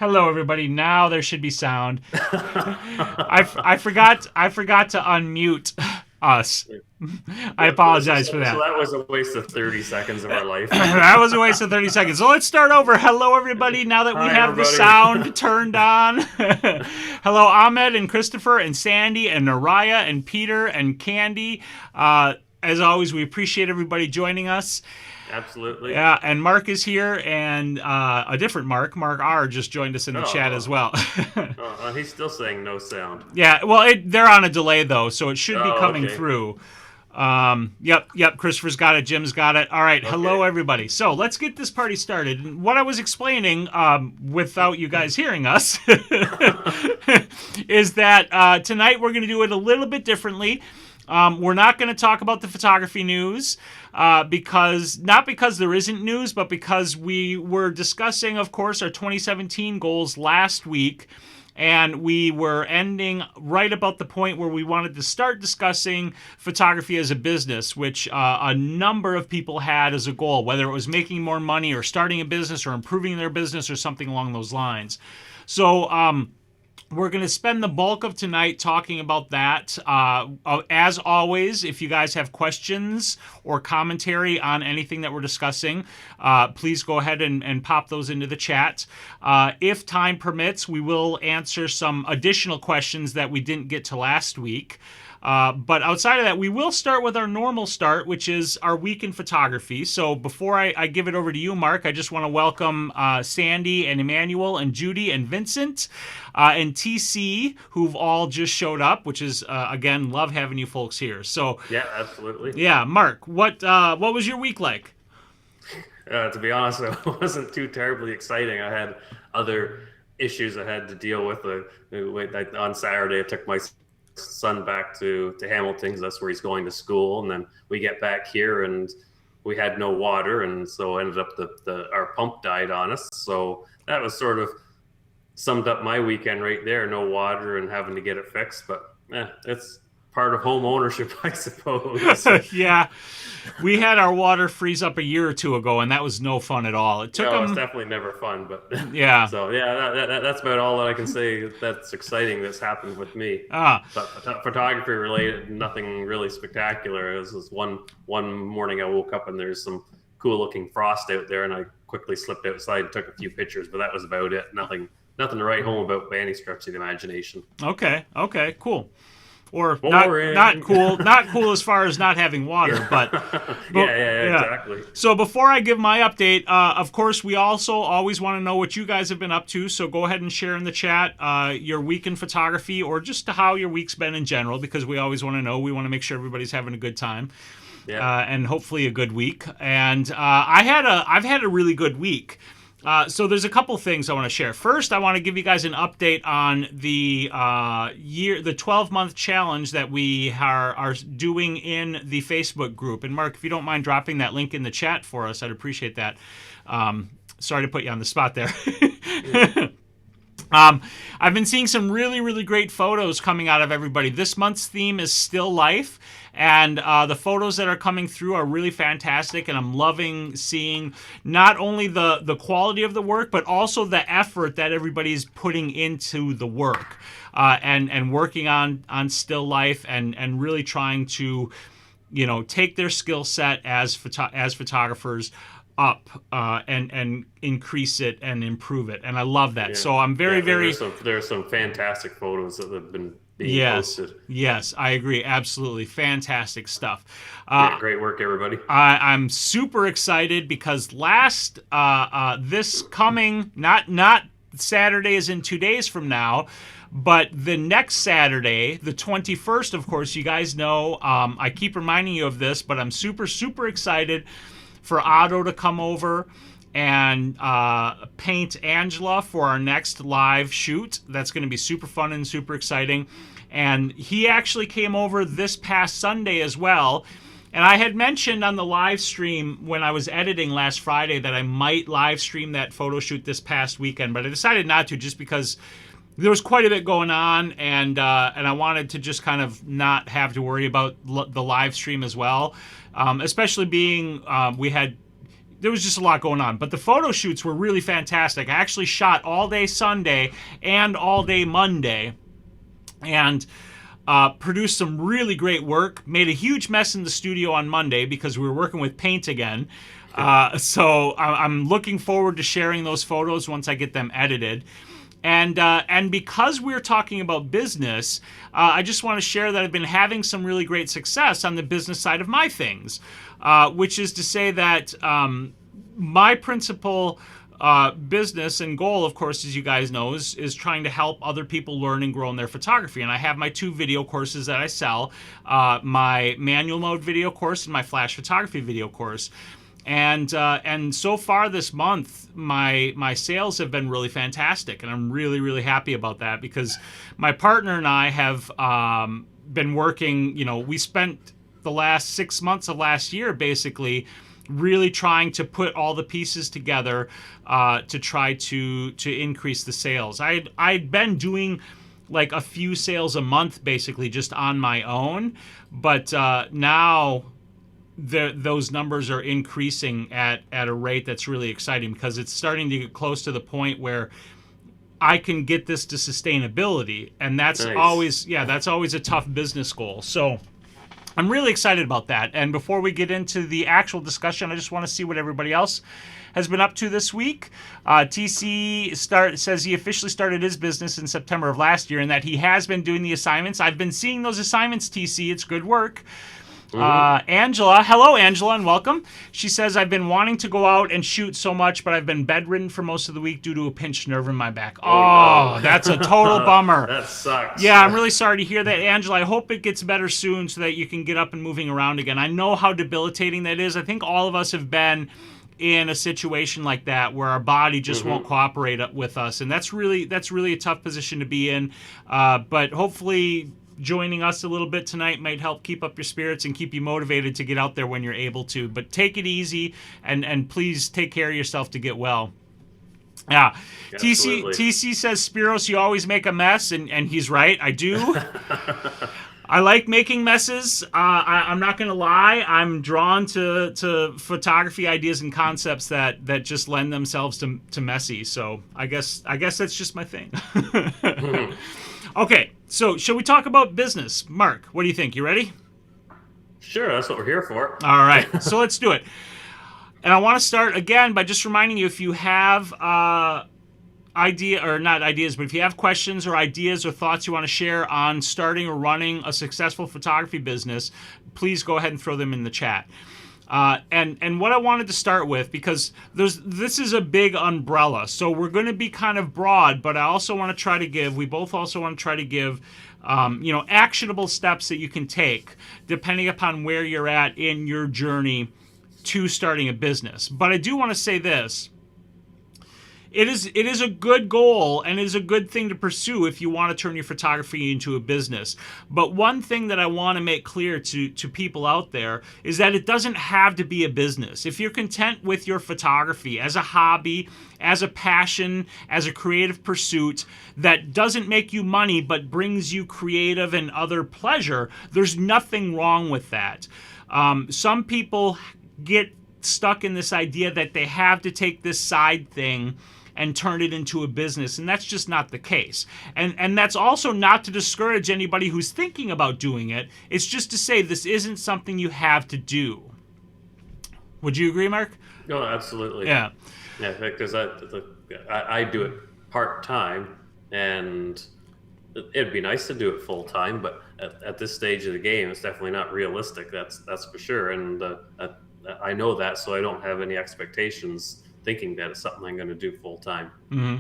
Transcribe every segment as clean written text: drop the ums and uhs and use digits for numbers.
Hello, everybody. Now there should be sound. I forgot to unmute us. I apologize for So that. that was a waste of 30 seconds of our life. That was a waste of 30 seconds. So let's start over. Hello, everybody. Now that we Hi, have the everybody. sound turned on. Hello, Ahmed and Christopher and Sandy and Naraya and Peter and Candy. As always, we appreciate everybody joining us. Absolutely. Yeah, and Mark is here, and a different Mark R, just joined us in the chat as Oh, well. he's still saying no sound. Yeah, well, they're on a delay, though, so it should be Oh, coming okay. through. Yep, Christopher's got it, Jim's got it. All right, hello, Okay. everybody. So let's get this party started. And what I was explaining, without you guys hearing us, is that tonight we're going to do it a little bit differently. We're not going to talk about the photography news not because there isn't news, but because we were discussing, of course, our 2017 goals last week. And we were ending right about the point where we wanted to start discussing photography as a business, which a number of people had as a goal, whether it was making more money or starting a business or improving their business or something along those lines. So, we're going to spend the bulk of tonight talking about that. As always, if you guys have questions or commentary on anything that we're discussing, please go ahead and pop those into the chat. If time permits, we will answer some additional questions that we didn't get to last week. But outside of that, we will start with our normal start, which is our week in photography. So before I give it over to you, Mark, I just want to welcome Sandy and Emmanuel and Judy and Vincent and TC, who've all just showed up, which is, again, love having you folks here. So, Yeah, absolutely. yeah, Mark, what was your week like? To be honest, it wasn't too terribly exciting. I had other issues I had to deal with. On Saturday, I took my son back to Hamilton because that's where he's going to school, and then we get back here and we had no water, and so ended up our pump died on us. So that was sort of summed up my weekend right there. No water and having to get it fixed, but it's part of home ownership, I suppose. Yeah, we had our water freeze up a year or two ago, and that was no fun at all. It took No, it's them, definitely never fun, but yeah. so yeah, that's about all that I can say that's exciting that's happened with me. Ah, But photography related, nothing really spectacular. It was just one morning I woke up and there's some cool looking frost out there, and I quickly slipped outside and took a few pictures, but that was about it. Nothing to write home about by any stretch of the imagination. okay, cool. Or Boring. not cool as far as not having water, but yeah, exactly. So before I give my update, of course, we also always want to know what you guys have been up to. So go ahead and share in the chat your week in photography, or just how your week's been in general, because we always want to know. We want to make sure everybody's having a good time, and hopefully a good week. And I've had a really good week. So there's a couple things I want to share. First, I want to give you guys an update on the 12-month challenge that we are doing in the Facebook group. And Mark, if you don't mind dropping that link in the chat for us, I'd appreciate that. Sorry to put you on the spot there. I've been seeing some really, really great photos coming out of everybody. This month's theme is still life, and the photos that are coming through are really fantastic, and I'm loving seeing not only the quality of the work, but also the effort that everybody's putting into the work, and working on still life, and really trying to, take their skill set as photographers up, and increase it and improve it, and I love that. Yeah. So I'm very there's some fantastic photos that have been being posted. Yes, I agree, absolutely fantastic stuff. Great work, everybody. I'm super excited because this coming, not Saturday is in 2 days from now, but the next Saturday, the 21st, of course, you guys know, I keep reminding you of this, but I'm super, super excited for Otto to come over and paint Angela for our next live shoot. That's going to be super fun and super exciting. And he actually came over this past Sunday as well. And I had mentioned on the live stream when I was editing last Friday that I might live stream that photo shoot this past weekend, but I decided not to, just because there was quite a bit going on, and I wanted to just kind of not have to worry about the live stream as well, especially being we had there was just a lot going on. But the photo shoots were really fantastic. I actually shot all day Sunday and all day Monday, and produced some really great work. Made a huge mess in the studio on Monday because we were working with paint again. So I'm looking forward to sharing those photos once I get them edited. And because we're talking about business, I just want to share that I've been having some really great success on the business side of my things, which is to say that my principal business and goal, of course, as you guys know, is trying to help other people learn and grow in their photography. And I have my 2 video courses that I sell, my manual mode video course and my flash photography video course. And so far this month, my sales have been really fantastic, and I'm really, really happy about that because my partner and I have been working. We spent the last 6 months of last year basically really trying to put all the pieces together to try to increase the sales. I'd been doing like a few sales a month basically just on my own, but now those numbers are increasing at a rate that's really exciting because it's starting to get close to the point where I can get this to sustainability, and that's always a tough business goal. So I'm really excited about that. And before we get into the actual discussion, I just want to see what everybody else has been up to this week. TC says he officially started his business in September of last year and that he has been doing the assignments. I've been seeing those assignments, TC. It's good work. Angela, hello Angela, and welcome. She says, I've been wanting to go out and shoot so much, but I've been bedridden for most of the week due to a pinched nerve in my back. Oh, no. That's a total bummer. That sucks. Yeah, I'm really sorry to hear that, Angela. I hope it gets better soon so that you can get up and moving around again. I know how debilitating that is. I think all of us have been in a situation like that where our body just won't cooperate with us, and that's really a tough position to be in. But hopefully joining us a little bit tonight might help keep up your spirits and keep you motivated to get out there when you're able to. But take it easy, and please take care of yourself to get well. Yeah. TC says, Spyros, you always make a mess, and he's right. I do. I like making messes. I'm not going to lie. I'm drawn to photography ideas and concepts that just lend themselves to messy. So I guess that's just my thing. Okay, so shall we talk about business? Mark, what do you think? You ready? Sure, that's what we're here for. All right, so let's do it. And I want to start again by just reminding you, if you have if you have questions or ideas or thoughts you want to share on starting or running a successful photography business, please go ahead and throw them in the chat. And what I wanted to start with, because this is a big umbrella, so we're going to be kind of broad, but I also want to try to give, we both also want to try to give, actionable steps that you can take depending upon where you're at in your journey to starting a business. But I do want to say this. It is a good goal and it is a good thing to pursue if you want to turn your photography into a business. But one thing that I want to make clear to people out there is that it doesn't have to be a business. If you're content with your photography as a hobby, as a passion, as a creative pursuit that doesn't make you money but brings you creative and other pleasure, there's nothing wrong with that. Some people get stuck in this idea that they have to take this side thing and turn it into a business, and that's just not the case. And that's also not to discourage anybody who's thinking about doing it. It's just to say this isn't something you have to do. Would you agree, Mark? No, absolutely. Yeah. Yeah, because I do it part-time, and it'd be nice to do it full-time, but at this stage of the game, it's definitely not realistic, that's for sure. And I know that, so I don't have any expectations thinking that it's something I'm going to do full time. Mm-hmm.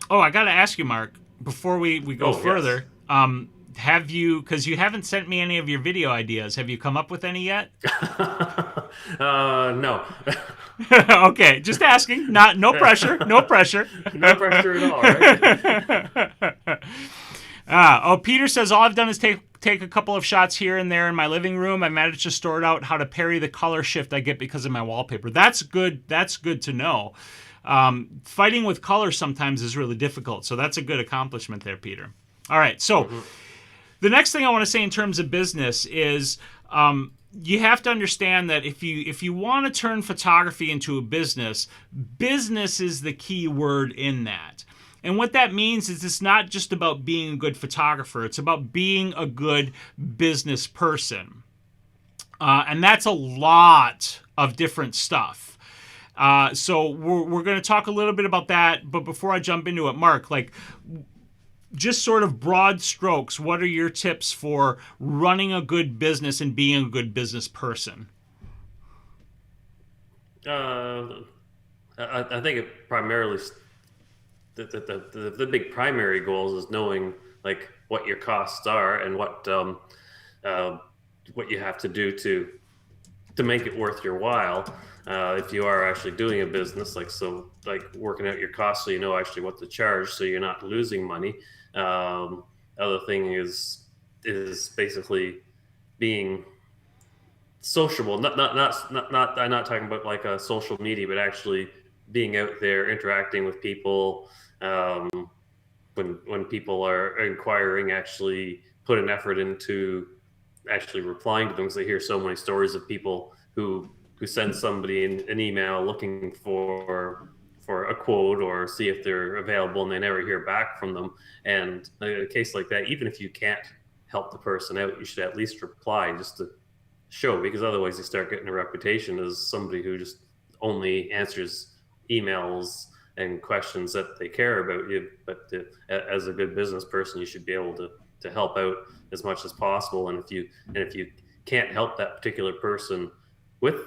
Oh, I got to ask you, Mark, before we go further, yes. Have you, because you haven't sent me any of your video ideas, have you come up with any yet? No. Okay, just asking. No pressure. No pressure. No pressure at all, right? Peter says, all I've done is take a couple of shots here and there in my living room. I managed to sort out how to parry the color shift I get because of my wallpaper. That's good. That's good to know. Fighting with color sometimes is really difficult, so that's a good accomplishment there, Peter. All right, so the next thing I want to say in terms of business is you have to understand that if you want to turn photography into a business, business is the key word in that. And what that means is it's not just about being a good photographer, it's about being a good business person. And that's a lot of different stuff. So we're going to talk a little bit about that. But before I jump into it, Mark, like, just sort of broad strokes, what are your tips for running a good business and being a good business person? I think it primarily the big primary goals is knowing like what your costs are and uh, what you have to do to make it worth your while. If you are actually doing a business, like working out your costs so you know actually what to charge, so you're not losing money. Other thing is basically being sociable. Not. I'm not talking about like a social media, but actually being out there interacting with people. When people are inquiring, actually put an effort into actually replying to them, because I hear so many stories of people who send somebody an email looking for a quote or see if they're available, and they never hear back from them. And in a case like that, even if you can't help the person out, you should at least reply just to show, because otherwise you start getting a reputation as somebody who just only answers emails and questions that they care about you. But as a good business person, you should be able to help out as much as possible. And if you can't help that particular person with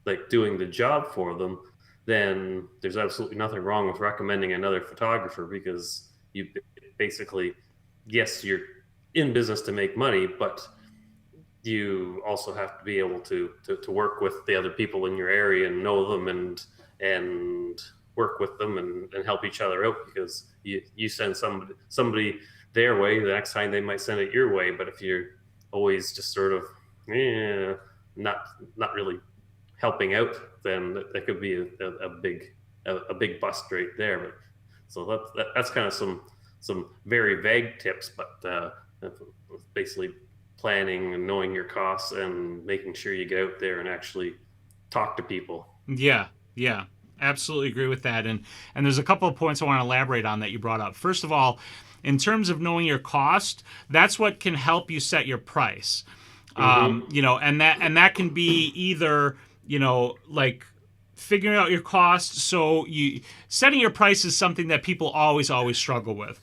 like doing the job for them, then there's absolutely nothing wrong with recommending another photographer, because you basically, yes, you're in business to make money, but you also have to be able to work with the other people in your area and know them and work with them and help each other out, because you send somebody their way, the next time they might send it your way. But if you're always just sort of not really helping out, then that could be a big bust right there. But so that's kind of some very vague tips, but basically planning and knowing your costs and making sure you get out there and actually talk to people. Yeah, absolutely agree with that. And there's a couple of points I want to elaborate on that you brought up. First of all, in terms of knowing your cost, that's what can help you set your price. And that can be either, like figuring out your costs. So setting your price is something that people always struggle with.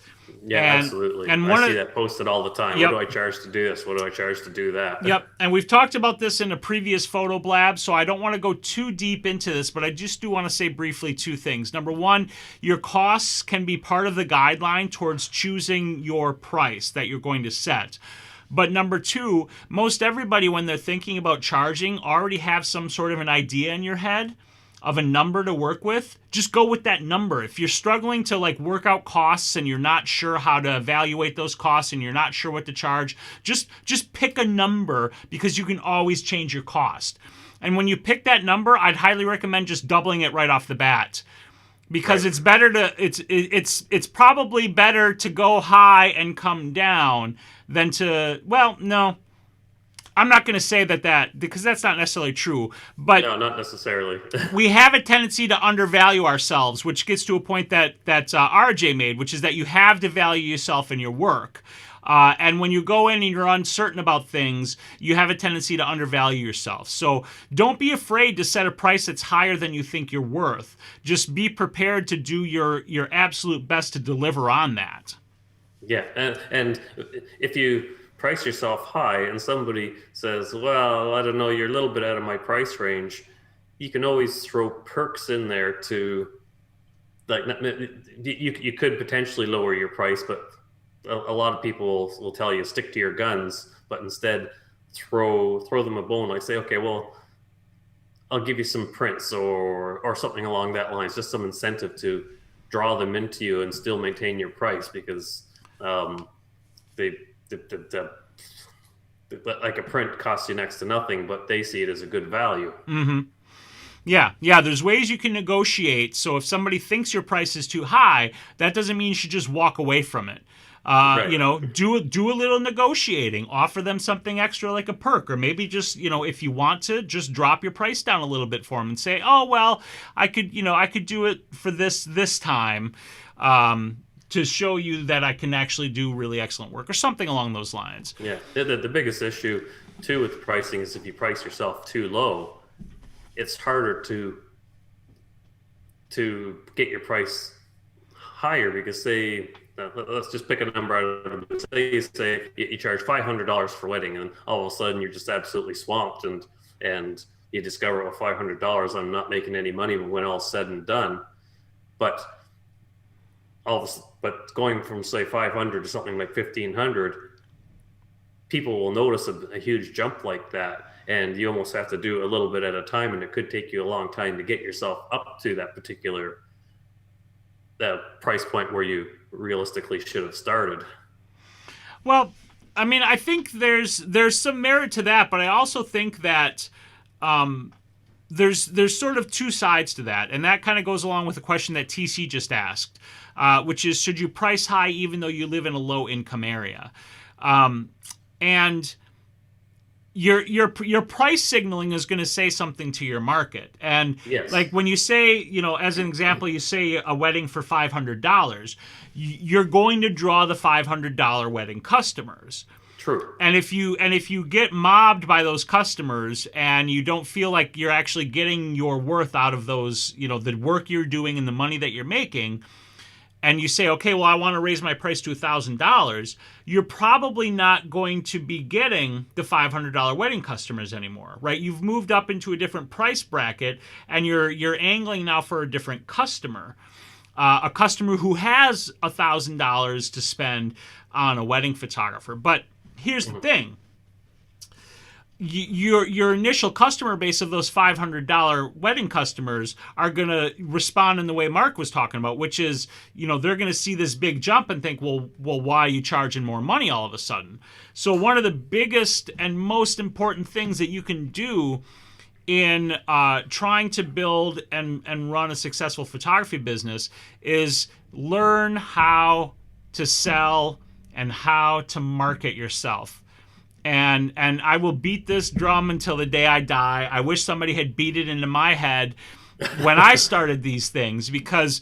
Yeah, absolutely. And I see that posted all the time. Yep. What do I charge to do this? What do I charge to do that? Yep. And we've talked about this in a previous photo blab, so I don't want to go too deep into this, but I just do want to say briefly two things. Number one, your costs can be part of the guideline towards choosing your price that you're going to set. But number two, most everybody, when they're thinking about charging, already have some sort of an idea in your head of a number to work with. Just go with that number. If you're struggling to like work out costs and you're not sure how to evaluate those costs and you're not sure what to charge, just pick a number, because you can always change your cost. And when you pick that number, I'd highly recommend just doubling it right off the bat, because right. It's better to it's probably better to go high and come down than to, well, no, I'm not going to say that because that's not necessarily true. But no, not necessarily. We have a tendency to undervalue ourselves, which gets to a point that RJ made, which is that you have to value yourself in your work. And when you go in and you're uncertain about things, you have a tendency to undervalue yourself. So don't be afraid to set a price that's higher than you think you're worth. Just be prepared to do your absolute best to deliver on that. Yeah, and if you price yourself high and somebody says, well, I don't know, you're a little bit out of my price range, you can always throw perks in there to, like, you could potentially lower your price, but a lot of people will tell you stick to your guns, but instead throw them a bone, like say, okay, well, I'll give you some prints or something along that lines, just some incentive to draw them into you and still maintain your price, because like a print costs you next to nothing, but they see it as a good value. Mm-hmm. Yeah, there's ways you can negotiate. So if somebody thinks your price is too high, that doesn't mean you should just walk away from it. Right. Do a little negotiating, offer them something extra like a perk, or maybe just, if you want to, just drop your price down a little bit for them and say, oh, well, I could do it for this time, to show you that I can actually do really excellent work or something along those lines. Yeah. The biggest issue too with pricing is if you price yourself too low, it's harder to get your price higher because let's just pick a number out of it. Say you charge $500 for wedding, and all of a sudden you're just absolutely swamped, and you discover, with $500 I'm not making any money when all's said and done. But going from say 500 to something like 1,500, people will notice a huge jump like that, and you almost have to do a little bit at a time, and it could take you a long time to get yourself up to that particular price point where you realistically should have started. Well, I mean, I think there's some merit to that, but I also think that there's sort of two sides to that, and that kind of goes along with the question that TC just asked, which is, should you price high even though you live in a low income area? And your price signaling is going to say something to your market. And yes. Like when you say, as an example, you say a wedding for $500, you're going to draw the $500 wedding customers. True. And if you get mobbed by those customers and you don't feel like you're actually getting your worth out of those, the work you're doing and the money that you're making, and you say, okay, well, I want to raise my price to $1,000, you're probably not going to be getting the $500 wedding customers anymore, right? You've moved up into a different price bracket, and you're angling now for a different customer, a customer who has $1,000 to spend on a wedding photographer. But here's the thing. Your initial customer base of those $500 wedding customers are going to respond in the way Mark was talking about, which is, they're going to see this big jump and think, well, why are you charging more money all of a sudden? So one of the biggest and most important things that you can do in trying to build and run a successful photography business is learn how to sell and how to market yourself. And I will beat this drum until the day I die. I wish somebody had beat it into my head when I started these things, because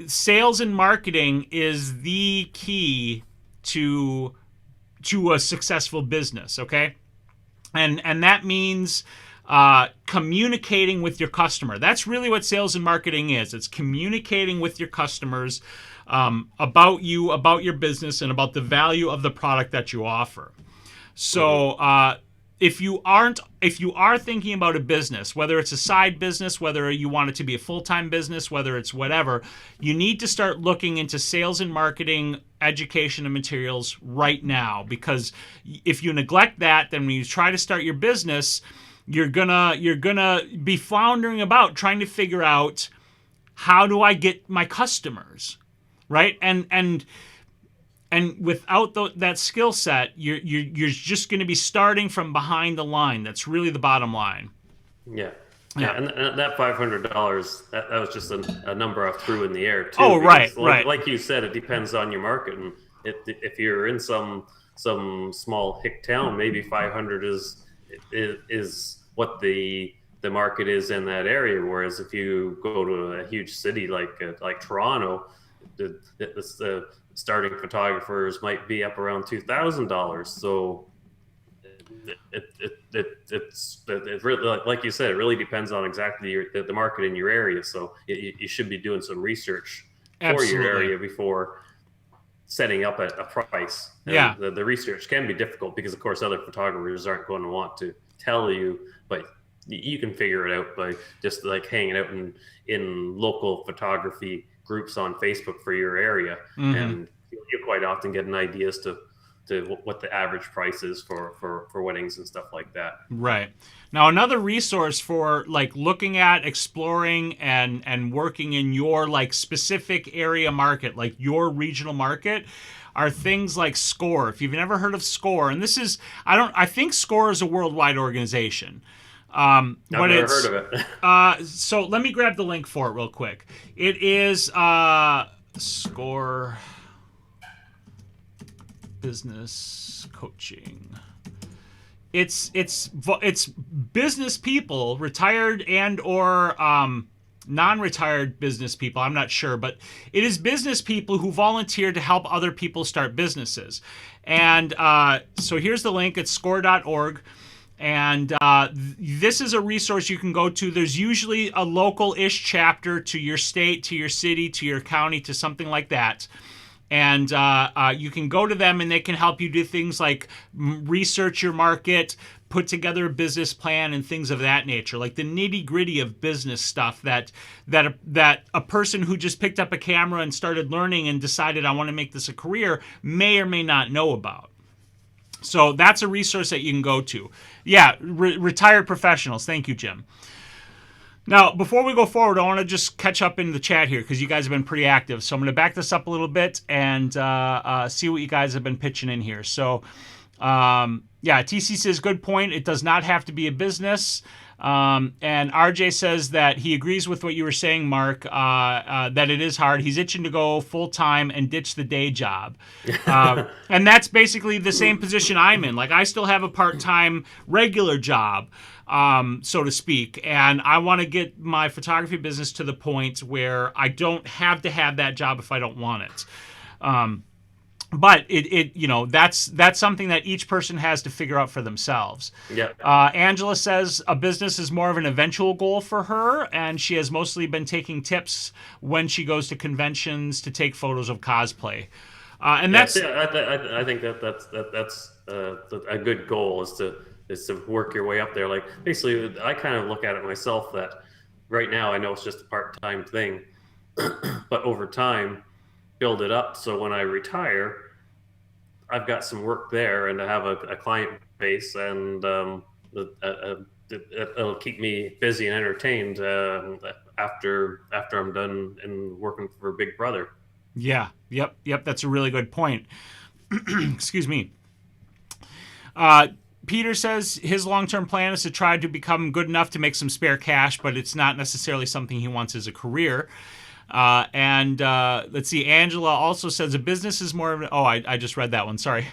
sales and marketing is the key to a successful business, okay? And that means communicating with your customer. That's really what sales and marketing is. It's communicating with your customers about you, about your business, and about the value of the product that you offer. So if you are thinking about a business, whether it's a side business, whether you want it to be a full-time business, whether it's whatever, you need to start looking into sales and marketing, education, and materials right now. Because if you neglect that, then when you try to start your business, you're gonna be floundering about trying to figure out, how do I get my customers, right? And without that skill set, you're just going to be starting from behind the line. That's really the bottom line. Yeah. And that $500, that was just a number I threw in the air too. Oh, right. Like you said, it depends on your market, and if you're in some small hick town, maybe 500 is what the market is in that area. Whereas if you go to a huge city like Toronto, the starting photographers might be up around $2,000. So it really, like you said, it really depends on exactly the market in your area. So you should be doing some research for your area before setting up a price. And the research can be difficult because, of course, other photographers aren't going to want to tell you, but you can figure it out by just like hanging out in local photography groups on Facebook for your area, and you quite often get an idea as to what the average price is for weddings and stuff like that. Right. Now, another resource for like looking at, exploring, and working in your like specific area market, like your regional market, are things like SCORE. If you've never heard of SCORE, and this is, I think SCORE is a worldwide organization. I've never heard of it. So let me grab the link for it real quick. It is SCORE. business coaching. It's business people, retired and or non-retired business people. I'm not sure, but it is business people who volunteer to help other people start businesses. And so here's the link. It's score.org. And this is a resource you can go to. There's usually a local-ish chapter to your state, to your city, to your county, to something like that. And you can go to them and they can help you do things like research your market, put together a business plan, and things of that nature, like the nitty-gritty of business stuff that a person who just picked up a camera and started learning and decided, I want to make this a career, may or may not know about. So that's a resource that you can go to. Yeah, retired professionals. Thank you, Jim. Now, before we go forward, I want to just catch up in the chat here because you guys have been pretty active. So I'm going to back this up a little bit and see what you guys have been pitching in here. So, TC says, good point. It does not have to be a business. And RJ says that he agrees with what you were saying, Mark, that it is hard. He's itching to go full-time and ditch the day job. And that's basically the same position I'm in. Like, I still have a part-time regular job, so to speak, and I want to get my photography business to the point where I don't have to have that job if I don't want it. But that's something that each person has to figure out for themselves. Yeah. Angela says a business is more of an eventual goal for her, and she has mostly been taking tips when she goes to conventions to take photos of cosplay. And that's. Yeah, I think that's a good goal is to work your way up there. Like basically, I kind of look at it myself that right now I know it's just a part-time thing, but over time, build it up so when I retire, I've got some work there and I have a client base, and it'll keep me busy and entertained after I'm done and working for Big Brother. Yeah. Yep. That's a really good point. Excuse me. Peter says his long-term plan is to try to become good enough to make some spare cash, but it's not necessarily something he wants as a career. Let's see. Angela also says a business is more of an... Oh, I just read that one. Sorry.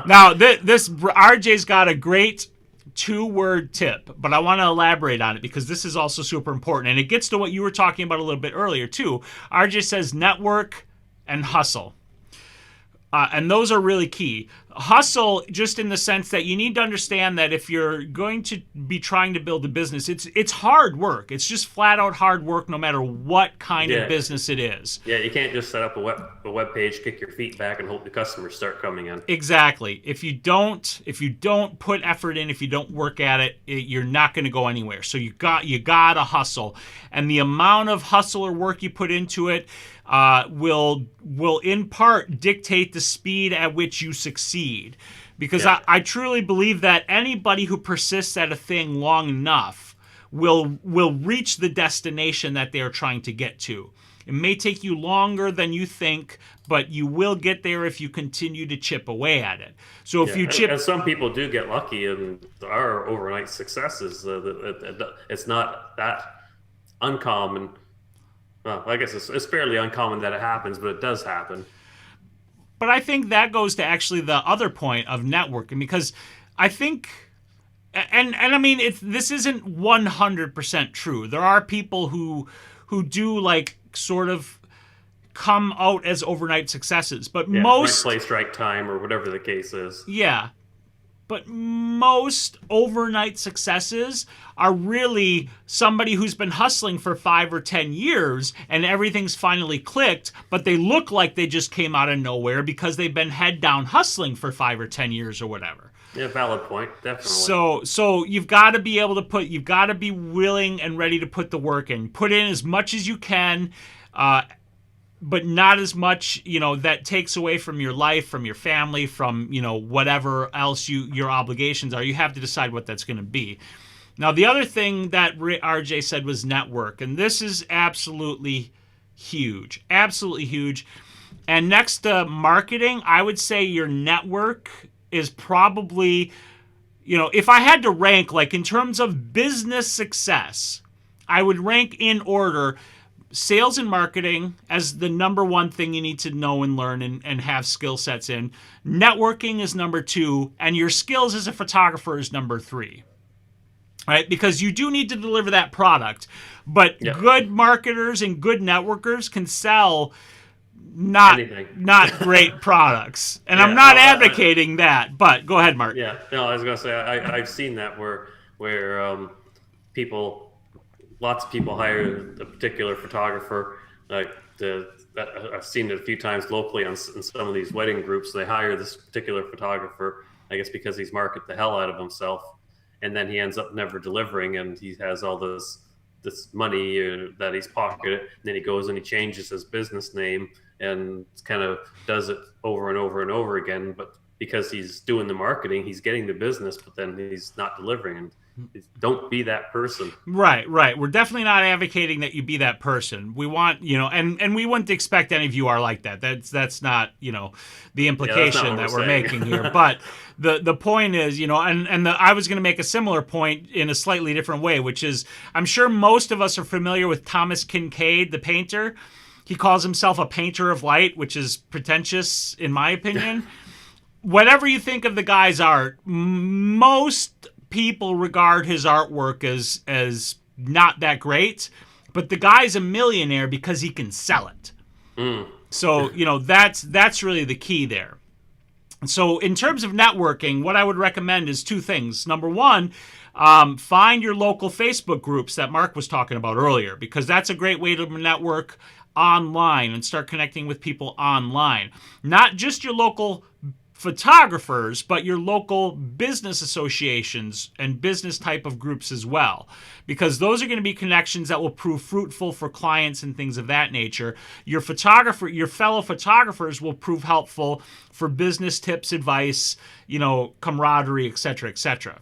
Now, this RJ's got a great 2-word tip, but I want to elaborate on it because this is also super important. And it gets to what you were talking about a little bit earlier, too. RJ says network and hustle. And those are really key. Hustle, just in the sense that you need to understand that if you're going to be trying to build a business, it's hard work. It's just flat out hard work, no matter what kind of business it is. Yeah, you can't just set up a web page, kick your feet back, and hope the customers start coming in. Exactly. If you don't put effort in, if you don't work at it, you're not going to go anywhere. So you gotta hustle, and the amount of hustle or work you put into it will in part dictate the speed at which you succeed. Because I truly believe that anybody who persists at a thing long enough will reach the destination that they are trying to get to. It may take you longer than you think, but you will get there if you continue to chip away at it. So if you chip... And some people do get lucky and are overnight successes. It's not that uncommon. Well, I guess it's fairly uncommon that it happens, but it does happen. But I think that goes to actually the other point of networking, because I think, and I mean, this isn't 100% true. There are people who do like sort of come out as overnight successes, but most... Right place, right time, or whatever the case is. Yeah. But most overnight successes are really somebody who's been hustling for 5 or 10 years and everything's finally clicked, but they look like they just came out of nowhere because they've been head down hustling for 5 or 10 years or whatever. Yeah, valid point, definitely. So you've got to be able to you've got to be willing and ready to put the work in. Put in as much as you can, but not as much, that takes away from your life, from your family, from, whatever else your obligations are. You have to decide what that's going to be. Now, the other thing that RJ said was network, and this is absolutely huge. Absolutely huge. And next to marketing, I would say your network is probably, if I had to rank, like in terms of business success, I would rank in order sales and marketing as the number one thing you need to know and learn and have skill sets in. Networking is number 2, and your skills as a photographer is number 3. Right? Because you do need to deliver that product. But good marketers and good networkers can sell not great products. And I'm not advocating that, but go ahead, Mark. Yeah, no, I was going to say, I've seen that where lots of people hire a particular photographer. I've seen it a few times locally in some of these wedding groups. They hire this particular photographer, I guess because he's marketed the hell out of himself, and then he ends up never delivering, and he has all this money that he's pocketed. And then he goes and he changes his business name and kind of does it over and over and over again. But because he's doing the marketing, he's getting the business, but then he's not delivering. And don't be that person. Right. We're definitely not advocating that you be that person. We want, and we wouldn't expect any of you are like that. That's not, the implication that we're making here. But the point is, I was going to make a similar point in a slightly different way, which is I'm sure most of us are familiar with Thomas Kincaid, the painter. He calls himself a painter of light, which is pretentious in my opinion. Whatever you think of the guy's art, most people regard his artwork as not that great, but the guy's a millionaire because he can sell it. So, that's really the key there. So in terms of networking, what I would recommend is 2 things. Number 1, find your local Facebook groups that Mark was talking about earlier, because that's a great way to network online and start connecting with people online. Not just your local photographers, but your local business associations and business type of groups as well, because those are going to be connections that will prove fruitful for clients and things of that nature. Your fellow photographers will prove helpful for business tips, advice, camaraderie, etc., etc.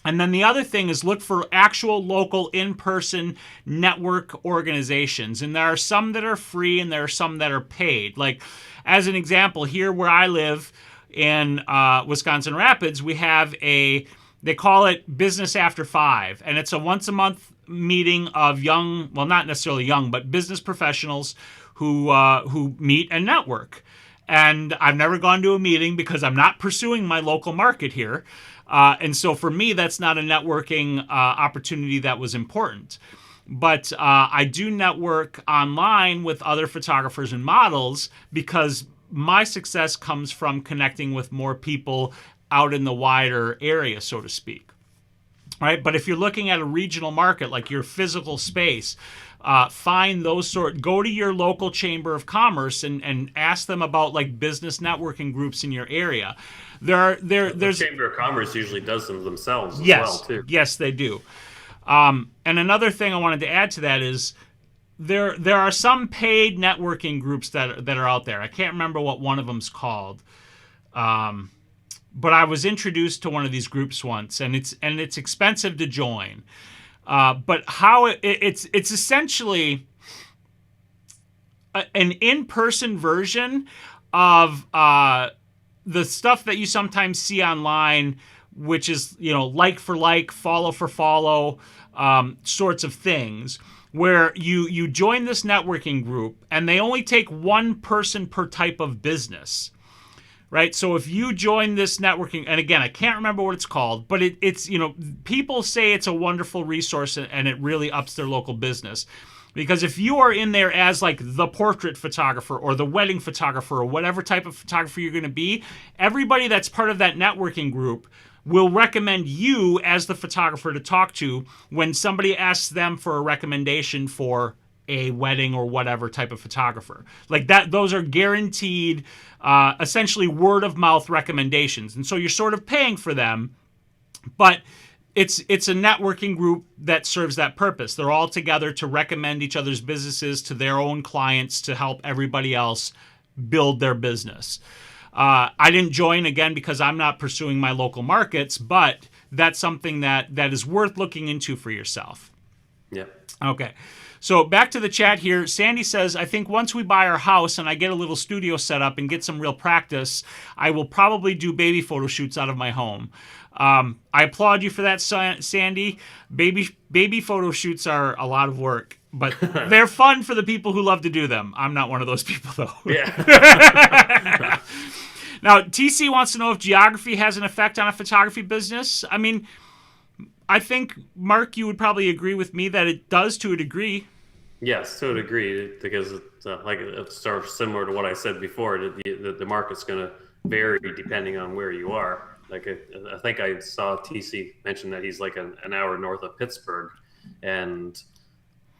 And then the other thing is look for actual local in-person network organizations. And there are some that are free and there are some that are paid. Like, as an example, here where I live in Wisconsin Rapids, we have they call it Business After 5. And it's a once-a-month meeting of not necessarily young, but business professionals who meet and network. And I've never gone to a meeting because I'm not pursuing my local market here. And so for me, that's not a networking opportunity that was important. But I do network online with other photographers and models because my success comes from connecting with more people out in the wider area, so to speak. Right? But if you're looking at a regional market, like your physical space, find go to your local chamber of commerce and ask them about like business networking groups in your area. There's the Chamber of Commerce usually does them themselves as well too. Yes, they do. And another thing I wanted to add to that is there are some paid networking groups that are out there. I can't remember what one of them's called. But I was introduced to one of these groups once, and it's expensive to join. But how it's essentially an in-person version of the stuff that you sometimes see online, which is like for like, follow for follow, sorts of things, where you join this networking group and they only take one person per type of business. Right, so if you join this networking, and again, I can't remember what it's called, but it's people say it's a wonderful resource and it really ups their local business. Because if you are in there as like the portrait photographer or the wedding photographer or whatever type of photographer you're going to be, everybody that's part of that networking group will recommend you as the photographer to talk to when somebody asks them for a recommendation for a wedding or whatever type of photographer. Like that, those are guaranteed, essentially word of mouth recommendations. And so you're sort of paying for them, but it's a networking group that serves that purpose. They're all together to recommend each other's businesses to their own clients to help everybody else build their business. I didn't join, again, because I'm not pursuing my local markets, but that's something that is worth looking into for yourself. Yeah. Okay. So back to the chat here. Sandy says, I think once we buy our house and I get a little studio set up and get some real practice, I will probably do baby photo shoots out of my home. I applaud you for that, Sandy. Baby photo shoots are a lot of work. But they're fun for the people who love to do them. I'm not one of those people, though. Yeah. Now, TC wants to know if geography has an effect on a photography business. I mean, I think, Mark, you would probably agree with me that it does to a degree. Yes, to a degree, because it's sort of similar to what I said before. The market's going to vary depending on where you are. Like I think I saw TC mention that he's like an hour north of Pittsburgh, and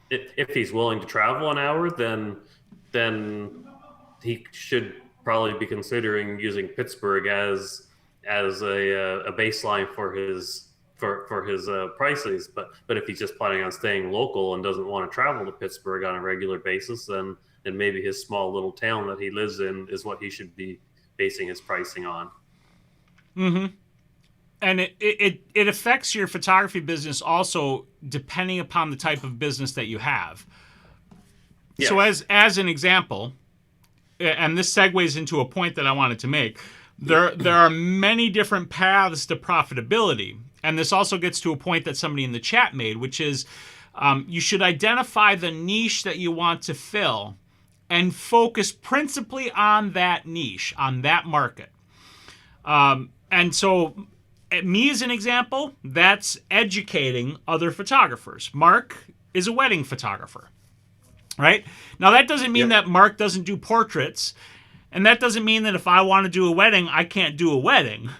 if he's willing to travel an hour, then he should probably be considering using Pittsburgh as a baseline for his prices. But if he's just planning on staying local and doesn't want to travel to Pittsburgh on a regular basis, then maybe his small little town that he lives in is what he should be basing his pricing on. Mm-hmm. And it affects your photography business also depending upon the type of business that you have. Yes. So as an example, and this segues into a point that I wanted to make, there are many different paths to profitability. And this also gets to a point that somebody in the chat made, which is you should identify the niche that you want to fill and focus principally on that niche, on that market. And so me as an example, that's educating other photographers. Mark is a wedding photographer, right? Now, that doesn't mean that Mark doesn't do portraits, and that doesn't mean that if I want to do a wedding, I can't do a wedding.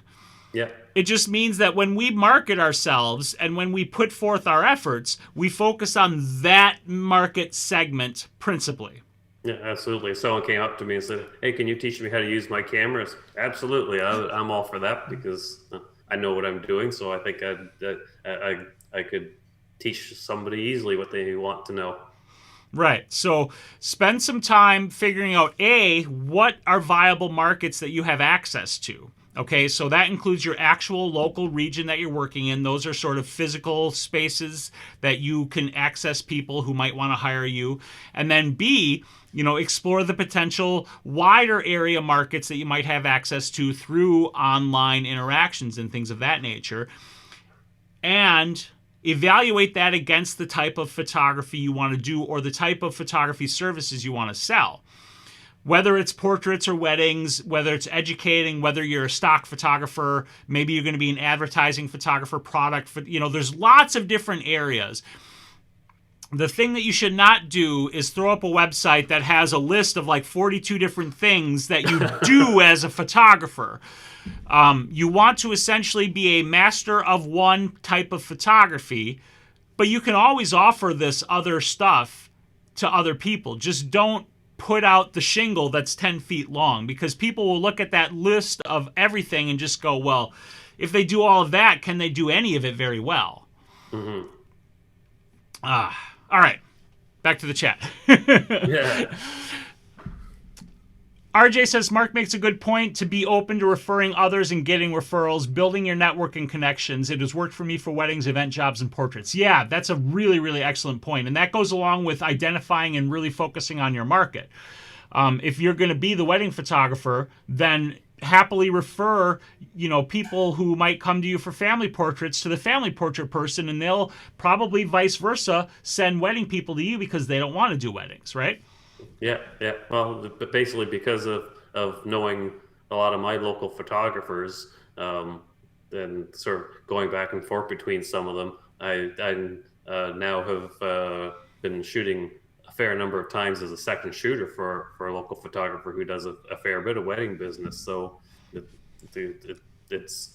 Yeah. It just means that when we market ourselves and when we put forth our efforts, we focus on that market segment principally. Yeah, absolutely. If someone came up to me and said, "Hey, can you teach me how to use my cameras?" Absolutely. I'm all for that because I know what I'm doing. So I think I could teach somebody easily what they want to know. Right. So spend some time figuring out, what are viable markets that you have access to. Okay, so that includes your actual local region that you're working in. Those are sort of physical spaces that you can access people who might want to hire you. And then B, explore the potential wider area markets that you might have access to through online interactions and things of that nature. And evaluate that against the type of photography you want to do or the type of photography services you want to sell. Whether it's portraits or weddings, whether it's educating, whether you're a stock photographer, maybe you're going to be an advertising photographer, product, there's lots of different areas. The thing that you should not do is throw up a website that has a list of like 42 different things that you do as a photographer. You want to essentially be a master of one type of photography, but you can always offer this other stuff to other people. Just don't put out the shingle that's 10 feet long, because people will look at that list of everything and just go, well, if they do all of that, can they do any of it very well? Mm-hmm. All right. Back to the chat. Yeah. RJ says, Mark makes a good point to be open to referring others and getting referrals, building your network and connections. It has worked for me for weddings, event jobs, and portraits. Yeah, that's a really, really excellent point. And that goes along with identifying and really focusing on your market. If you're going to be the wedding photographer, then happily refer, people who might come to you for family portraits to the family portrait person, and they'll probably vice versa send wedding people to you because they don't want to do weddings, right? Yeah. Well, but basically because of knowing a lot of my local photographers, and sort of going back and forth between some of them, I now have been shooting a fair number of times as a second shooter for a local photographer who does a fair bit of wedding business. So it's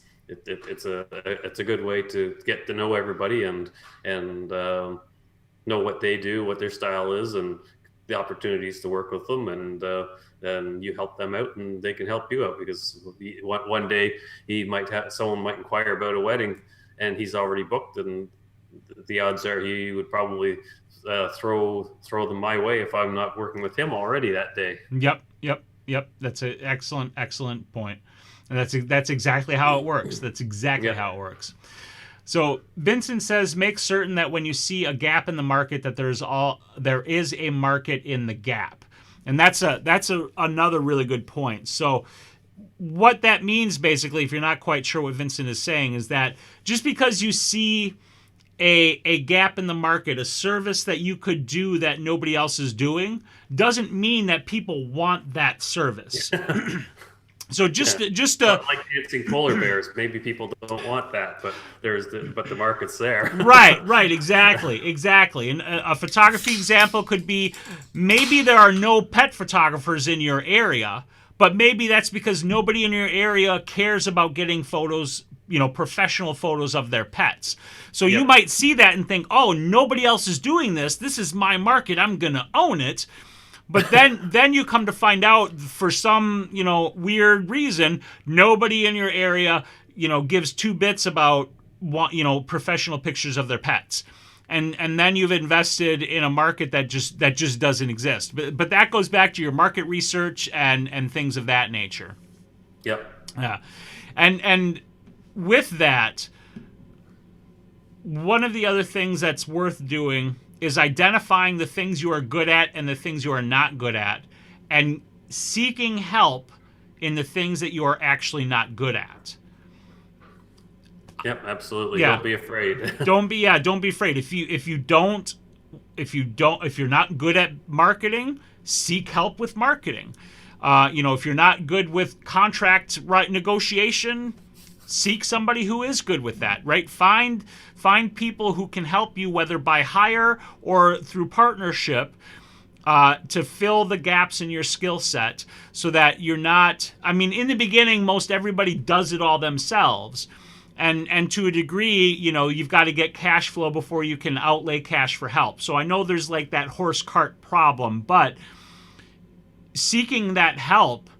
a good way to get to know everybody and know what they do, what their style is, and the opportunities to work with them, and then you help them out and they can help you out, because one day someone might inquire about a wedding and he's already booked, and the odds are he would probably throw them my way if I'm not working with him already that day. Yep. That's an excellent point. And that's exactly how it works. That's exactly how it works. So Vincent says, make certain that when you see a gap in the market, that there is a market in the gap. And that's another really good point. So what that means, basically, if you're not quite sure what Vincent is saying, is that just because you see a gap in the market, a service that you could do that nobody else is doing, doesn't mean that people want that service. So just like dancing polar bears, maybe people don't want that, but the market's there. right, exactly. And a photography example could be, maybe there are no pet photographers in your area, but maybe that's because nobody in your area cares about getting photos, professional photos of their pets. So you might see that and think, oh, nobody else is doing this. This is my market. I'm going to own it. But then you come to find out, for some, weird reason, nobody in your area, gives two bits about, professional pictures of their pets. And then you've invested in a market that just doesn't exist. But that goes back to your market research and things of that nature. Yep. Yeah. And with that, one of the other things that's worth doing is identifying the things you are good at and the things you are not good at, and seeking help in the things that you are actually not good at. Yep, absolutely. Yeah. Don't be afraid. Don't be afraid. If you're not good at marketing, seek help with marketing. If you're not good with contract negotiation, seek somebody who is good with that, right? Find people who can help you, whether by hire or through partnership, to fill the gaps in your skill set, so that you're not, in the beginning, most everybody does it all themselves. And to a degree, you've got to get cash flow before you can outlay cash for help. So I know there's like that horse cart problem, but seeking that help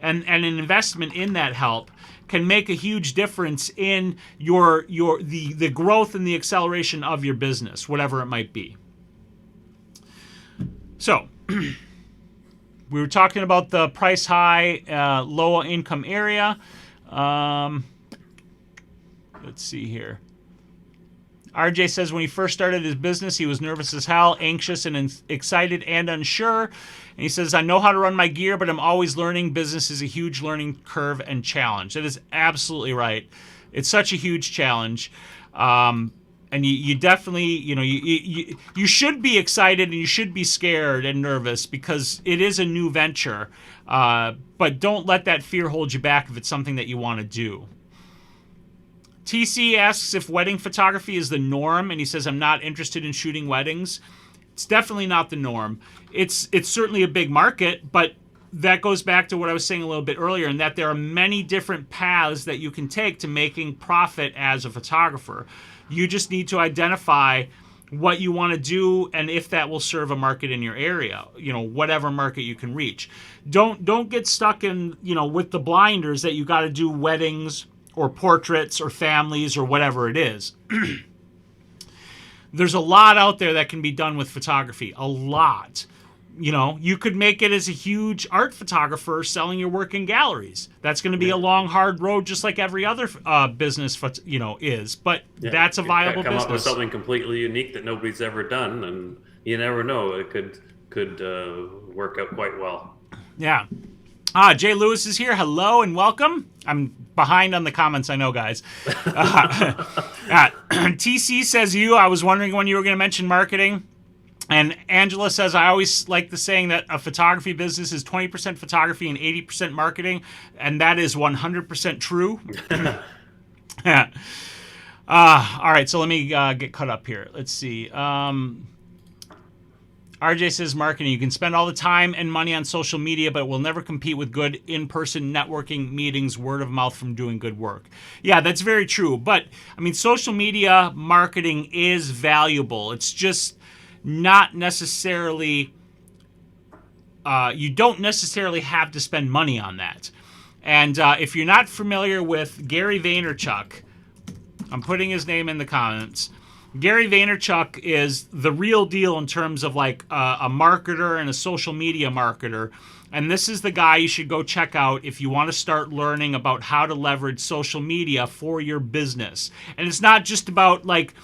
and an investment in that help can make a huge difference in the growth and the acceleration of your business, whatever it might be. So we were talking about the price high, low income area. Let's see here. RJ says when he first started his business, he was nervous as hell, anxious and excited and unsure. And he says, I know how to run my gear, but I'm always learning. Business is a huge learning curve and challenge. That is absolutely right. It's such a huge challenge. And you definitely, you should be excited and you should be scared and nervous, because it is a new venture. But don't let that fear hold you back if it's something that you want to do. TC asks if wedding photography is the norm, and he says, I'm not interested in shooting weddings. It's definitely not the norm. It's certainly a big market, but that goes back to what I was saying a little bit earlier, in that there are many different paths that you can take to making profit as a photographer. You just need to identify what you want to do and if that will serve a market in your area, whatever market you can reach. Don't get stuck in, with the blinders that you got to do weddings or portraits or families or whatever it is. There's a lot out there that can be done with photography. A lot. You could make it as a huge art photographer selling your work in galleries. That's going to be a long, hard road, just like every other business, is. But that's a viable business. Come up with something completely unique that nobody's ever done, and you never know. It could work out quite well. Yeah. Jay Lewis is here. Hello and welcome. I'm behind on the comments, I know, guys. TC says I was wondering when you were going to mention marketing. And Angela says, I always like the saying that a photography business is 20% photography and 80% marketing. And that is 100% true. Yeah. All right, so let me get caught up here. Let's see. RJ says marketing. You can spend all the time and money on social media, but it will never compete with good in-person networking meetings, word of mouth from doing good work. Yeah, that's very true. But, social media marketing is valuable. It's just not necessarily, you don't necessarily have to spend money on that. And if you're not familiar with Gary Vaynerchuk, I'm putting his name in the comments. Gary Vaynerchuk is the real deal in terms of like a marketer and a social media marketer. And this is the guy you should go check out if you want to start learning about how to leverage social media for your business. And it's not just about like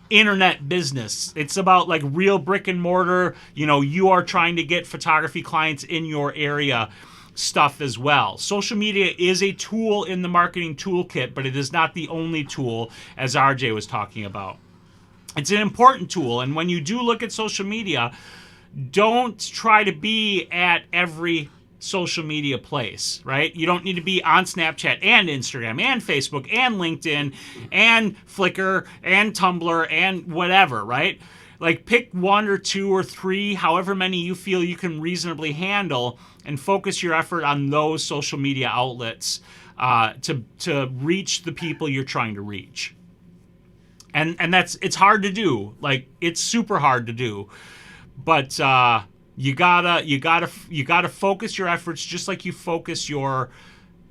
internet business. It's about like real brick and mortar, you are trying to get photography clients in your area stuff as well. Social media is a tool in the marketing toolkit, but it is not the only tool, as RJ was talking about. It's an important tool. And when you do look at social media, don't try to be at every social media place, right? You don't need to be on Snapchat and Instagram and Facebook and LinkedIn and Flickr and Tumblr and whatever, right? Like pick one or two or three, however many you feel you can reasonably handle, and focus your effort on those social media outlets to reach the people you're trying to reach. And it's hard to do. Like it's super hard to do. But you gotta focus your efforts just like you focus your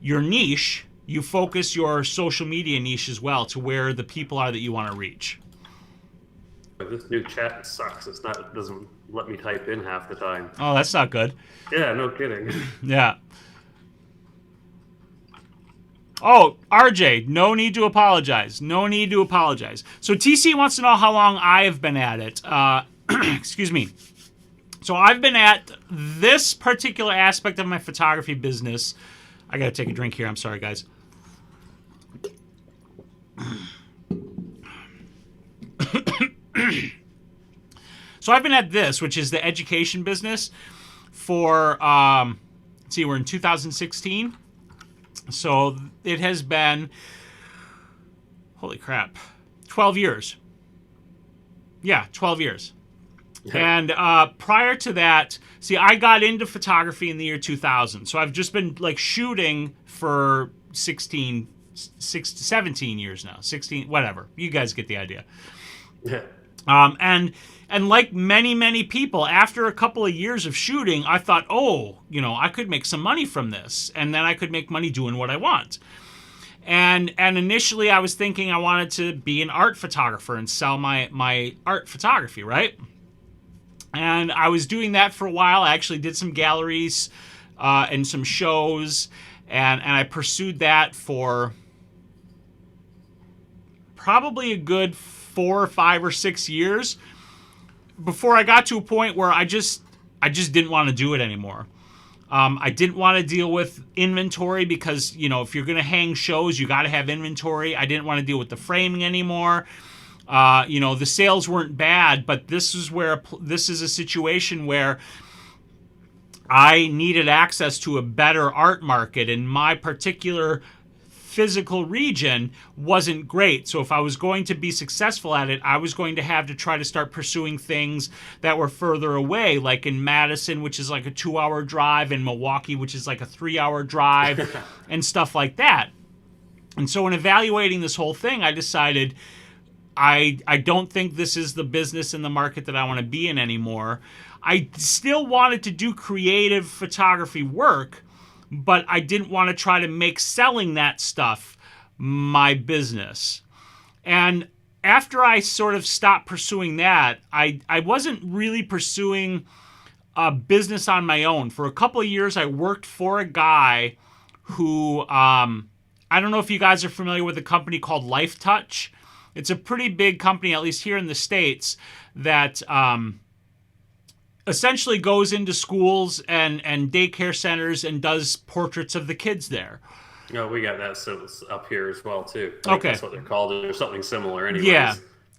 niche. You focus your social media niche as well to where the people are that you want to reach. This new chat sucks. It doesn't let me type in half the time. Oh, that's not good. Yeah, no kidding. Yeah. Oh, RJ, no need to apologize. No need to apologize. So TC wants to know how long I have been at it. Excuse me. So I've been at this particular aspect of my photography business. I got to take a drink here. I'm sorry, guys. So I've been at this, which is the education business, for, let's see, we're in 2016. So it has been, holy crap, 12 years. Yeah, 12 years. And prior to that, see, I got into photography in the year 2000. So I've just been like shooting for 17 years now. 16, whatever. You guys get the idea. Yeah. And like many people, after a couple of years of shooting, I thought, oh, I could make some money from this, and then I could make money doing what I want. And initially, I was thinking I wanted to be an art photographer and sell my art photography, right? And I was doing that for a while. I actually did some galleries and some shows, and I pursued that for probably a good 4 or 5 or 6 years before I got to a point where I just didn't want to do it anymore. I didn't want to deal with inventory because, if you're going to hang shows, you got to have inventory. I didn't want to deal with the framing anymore. The sales weren't bad, but this is a situation where I needed access to a better art market, and my particular physical region wasn't great. So if I was going to be successful at it, I was going to have to try to start pursuing things that were further away, like in Madison, which is like a 2-hour drive, and Milwaukee, which is like a 3-hour drive, and stuff like that. And so in evaluating this whole thing, I decided I don't think this is the business and the market that I want to be in anymore. I still wanted to do creative photography work, but I didn't want to try to make selling that stuff my business. And after I sort of stopped pursuing that, I wasn't really pursuing a business on my own. For a couple of years, I worked for a guy who, I don't know if you guys are familiar with a company called Life Touch. It's a pretty big company, at least here in the States, that essentially goes into schools and daycare centers and does portraits of the kids there. No, we got that up here as well too. Okay, that's what they're called, or something similar. Anyways. Yeah,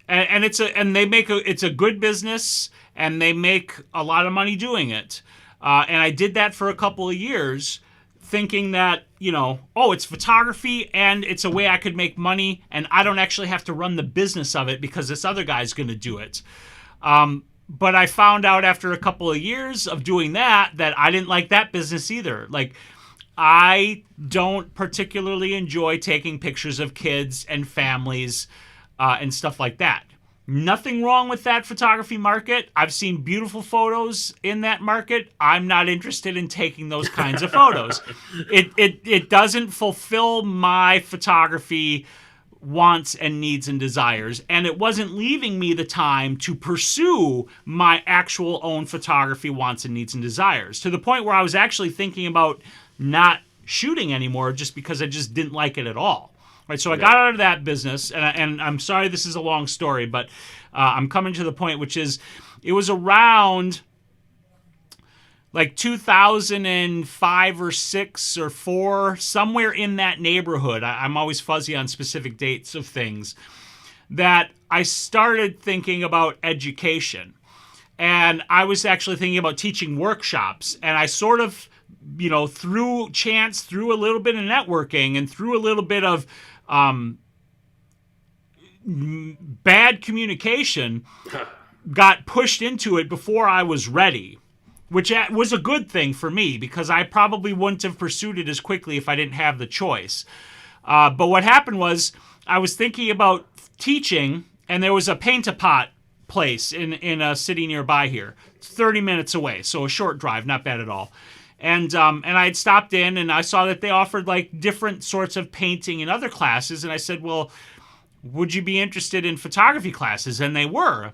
and it's a good business, and they make a lot of money doing it. And I did that for a couple of years, thinking that it's photography and it's a way I could make money, and I don't actually have to run the business of it because this other guy's going to do it. But I found out after a couple of years of doing that I didn't like that business either. Like, I don't particularly enjoy taking pictures of kids and families and stuff like that. Nothing wrong with that photography market. I've seen beautiful photos in that market. I'm not interested in taking those kinds of photos. It doesn't fulfill my photography wants and needs and desires, and it wasn't leaving me the time to pursue my actual own photography wants and needs and desires, to the point where I was actually thinking about not shooting anymore just because I just didn't like it at all. Right, so I got out of that business, and I'm sorry this is a long story, but I'm coming to the point, which is it was around like 2005 or 6 or 4, somewhere in that neighborhood. I'm always fuzzy on specific dates of things, that I started thinking about education. And I was actually thinking about teaching workshops. And I sort of, through chance, through a little bit of networking and through a little bit of bad communication, got pushed into it before I was ready, which was a good thing for me because I probably wouldn't have pursued it as quickly if I didn't have the choice. But what happened was I was thinking about teaching, and there was a paint-a-pot place in a city nearby here, 30 minutes away, so a short drive, not bad at all. And I had stopped in, and I saw that they offered like different sorts of painting and other classes, and I said, well, would you be interested in photography classes? And they were.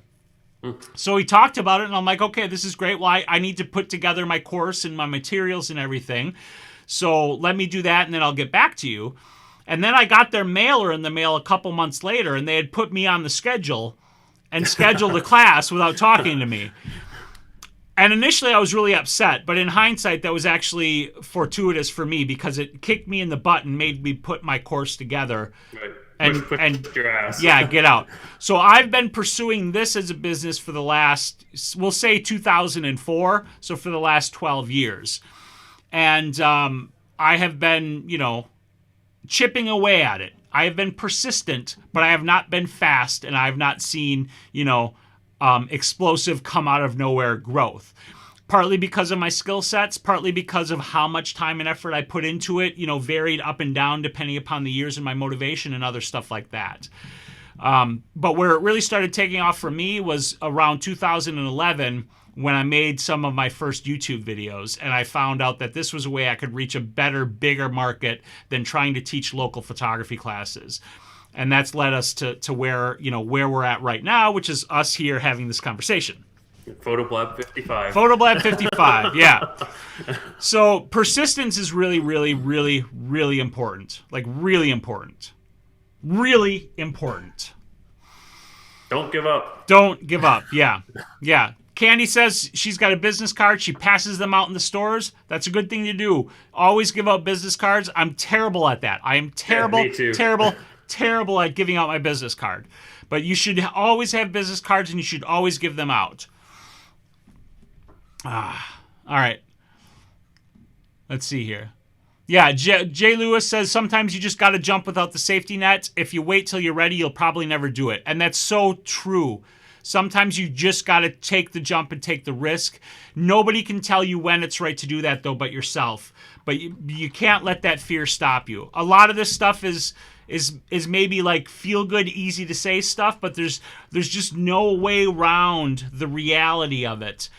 So he talked about it, and I'm like, okay, this is great. Well, I need to put together my course and my materials and everything. So let me do that, and then I'll get back to you. And then I got their mailer in the mail a couple months later, and they had put me on the schedule and scheduled a class without talking to me. And initially I was really upset, but in hindsight, that was actually fortuitous for me because it kicked me in the butt and made me put my course together. Right. And your ass. Yeah, get out. So I've been pursuing this as a business for the last, we'll say 2004, so for the last 12 years. And I have been, chipping away at it. I have been persistent, but I have not been fast, and I have not seen, explosive come out of nowhere growth. Partly because of my skill sets, partly because of how much time and effort I put into it, varied up and down depending upon the years and my motivation and other stuff like that. But where it really started taking off for me was around 2011 when I made some of my first YouTube videos, and I found out that this was a way I could reach a better, bigger market than trying to teach local photography classes. And that's led us to where we're at right now, which is us here having this conversation. Blab 55. Blab 55, yeah. So persistence is really, really, really, really important. Like really important. Really important. Don't give up. Don't give up, yeah. Yeah. Candy says she's got a business card. She passes them out in the stores. That's a good thing to do. Always give out business cards. I'm terrible at that. I am terrible, me too. terrible at giving out my business card. But you should always have business cards, and you should always give them out. All right. Let's see here. Yeah, Jay Lewis says sometimes you just got to jump without the safety net. If you wait till you're ready, you'll probably never do it. And that's so true. Sometimes you just got to take the jump and take the risk. Nobody can tell you when it's right to do that, though, but yourself. But you can't let that fear stop you. A lot of this stuff is maybe like feel good, easy to say stuff, but there's just no way around the reality of it.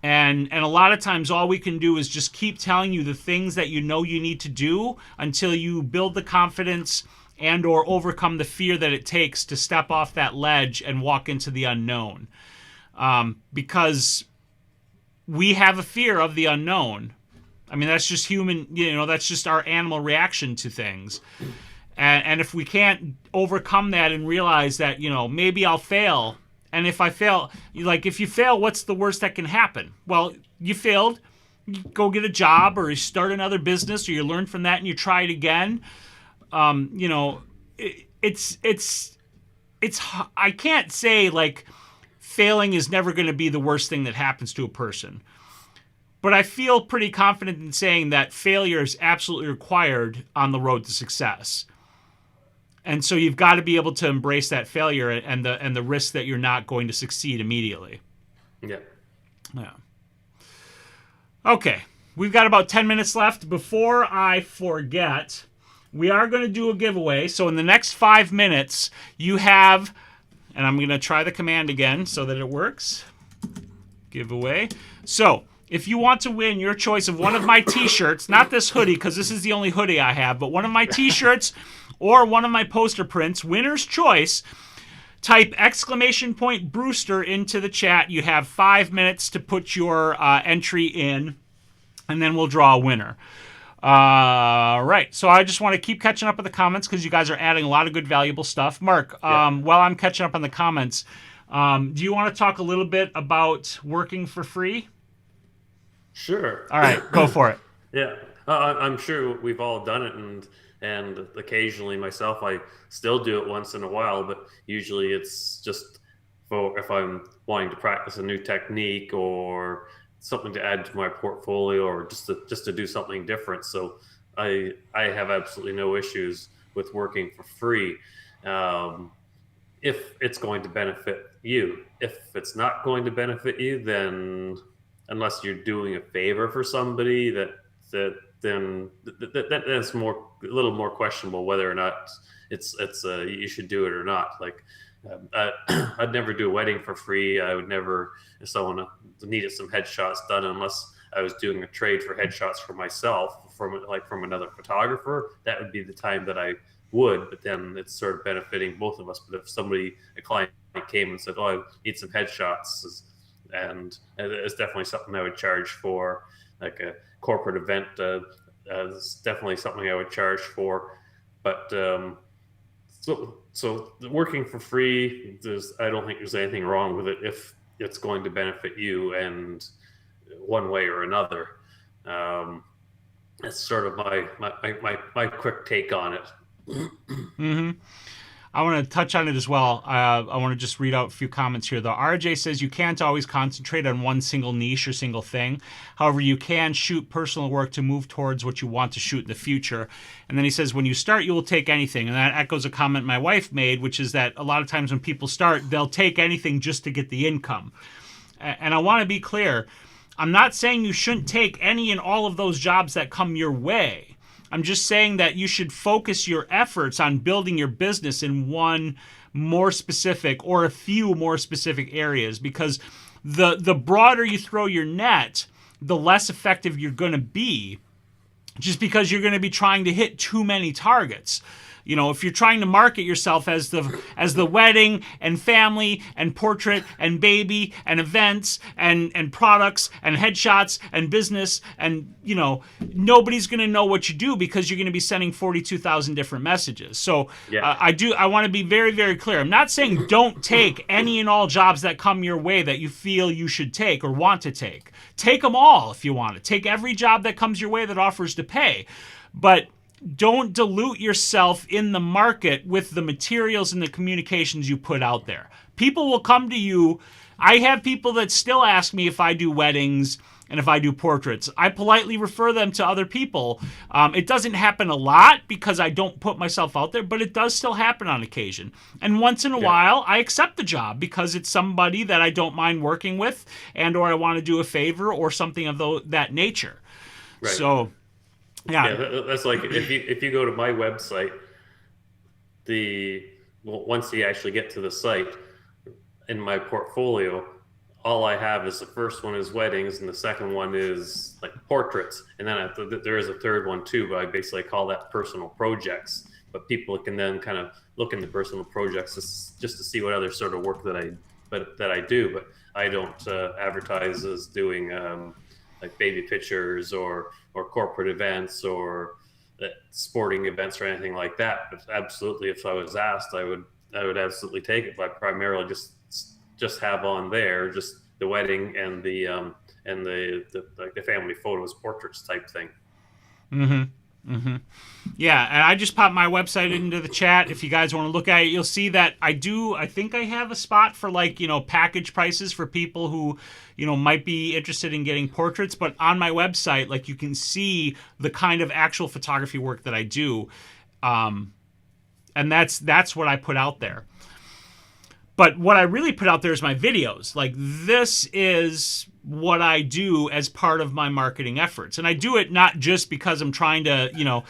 And a lot of times all we can do is just keep telling you the things that you know you need to do until you build the confidence and or overcome the fear that it takes to step off that ledge and walk into the unknown. Because we have a fear of the unknown. I mean, that's just human, that's just our animal reaction to things. And if we can't overcome that and realize that, maybe I'll fail. And if I fail, if you fail, what's the worst that can happen? Well, you failed. You go get a job or you start another business or you learn from that and you try it again. It's I can't say failing is never going to be the worst thing that happens to a person. But I feel pretty confident in saying that failure is absolutely required on the road to success. And so you've got to be able to embrace that failure and the risk that you're not going to succeed immediately. Yeah. Yeah. Okay. We've got about 10 minutes left. Before I forget, we are going to do a giveaway. So in the next 5 minutes, you have, and I'm going to try the command again so that it works. Giveaway. So if you want to win your choice of one of my t-shirts, not this hoodie because this is the only hoodie I have, but one of my t-shirts or one of my poster prints, winner's choice, type !Brewster into the chat. You have 5 minutes to put your entry in, and then we'll draw a winner. Right. So I just want to keep catching up with the comments because you guys are adding a lot of good, valuable stuff. Mark, while I'm catching up on the comments, do you want to talk a little bit about working for free? Sure. All right, go for it. Yeah, I'm sure we've all done it, and and occasionally myself, I still do it once in a while, but usually it's just for if I'm wanting to practice a new technique or something to add to my portfolio, or just to do something different. So I have absolutely no issues with working for free. Um, if it's going to benefit you. If it's not going to benefit you, then unless you're doing a favor for somebody, that's more a little more questionable whether or not it's you should do it or not. Like I'd never do a wedding for free. I would never, if someone needed some headshots done, unless I was doing a trade for headshots for myself from another photographer. That would be the time that I would, but then it's sort of benefiting both of us. But if a client came and said, "Oh, I need some headshots," and it's definitely something I would charge for, like a corporate event. It's definitely something I would charge for. But so working for free, I don't think there's anything wrong with it if it's going to benefit you and one way or another. That's sort of my quick take on it. Mm-hmm. I want to touch on it as well. I want to just read out a few comments here. The RJ says you can't always concentrate on one single niche or single thing. However, you can shoot personal work to move towards what you want to shoot in the future. And then he says, when you start, you will take anything. And that echoes a comment my wife made, which is that a lot of times when people start, they'll take anything just to get the income. And I want to be clear. I'm not saying you shouldn't take any and all of those jobs that come your way. I'm just saying that you should focus your efforts on building your business in one more specific or a few more specific areas, because the broader you throw your net, the less effective you're going to be, just because you're going to be trying to hit too many targets. You know, if you're trying to market yourself as the wedding and family and portrait and baby and events and products and headshots and business, and you know, nobody's going to know what you do because you're going to be sending 42,000 different messages. So Yeah. I want to be very, very clear. I'm not saying don't take any and all jobs that come your way that you feel you should take or want to take. Take them all if you want to. Take every job that comes your way that offers to pay. But don't dilute yourself in the market with the materials and the communications you put out there. People will come to you. I have people that still ask me if I do weddings and if I do portraits. I politely refer them to other people. It doesn't happen a lot because I don't put myself out there, but it does still happen on occasion. And once in a while, I accept the job because it's somebody that I don't mind working with, and or I want to do a favor or something of that nature. Right. So... Yeah, that's like if you go to my website, once you actually get to the site, in my portfolio, all I have is the first one is weddings and the second one is like portraits, and then there is a third one too, but I basically call that personal projects. But people can then kind of look into personal projects just to see what other sort of work that I do, but I don't advertise as doing like baby pictures or corporate events or sporting events or anything like that. But absolutely, if I was asked, I would absolutely take it. But I primarily just have on there just the wedding and the like the family photos, portraits type thing. Mm-hmm. Mm-hmm. Yeah, and I just popped my website into the chat. If you guys want to look at it, you'll see that I think I have a spot for, like, you know, package prices for people who, you know, might be interested in getting portraits. But on my website, like, you can see the kind of actual photography work that I do, and that's what I put out there. But what I really put out there is my videos. Like, this is what I do as part of my marketing efforts. And I do it not just because I'm trying to, you know,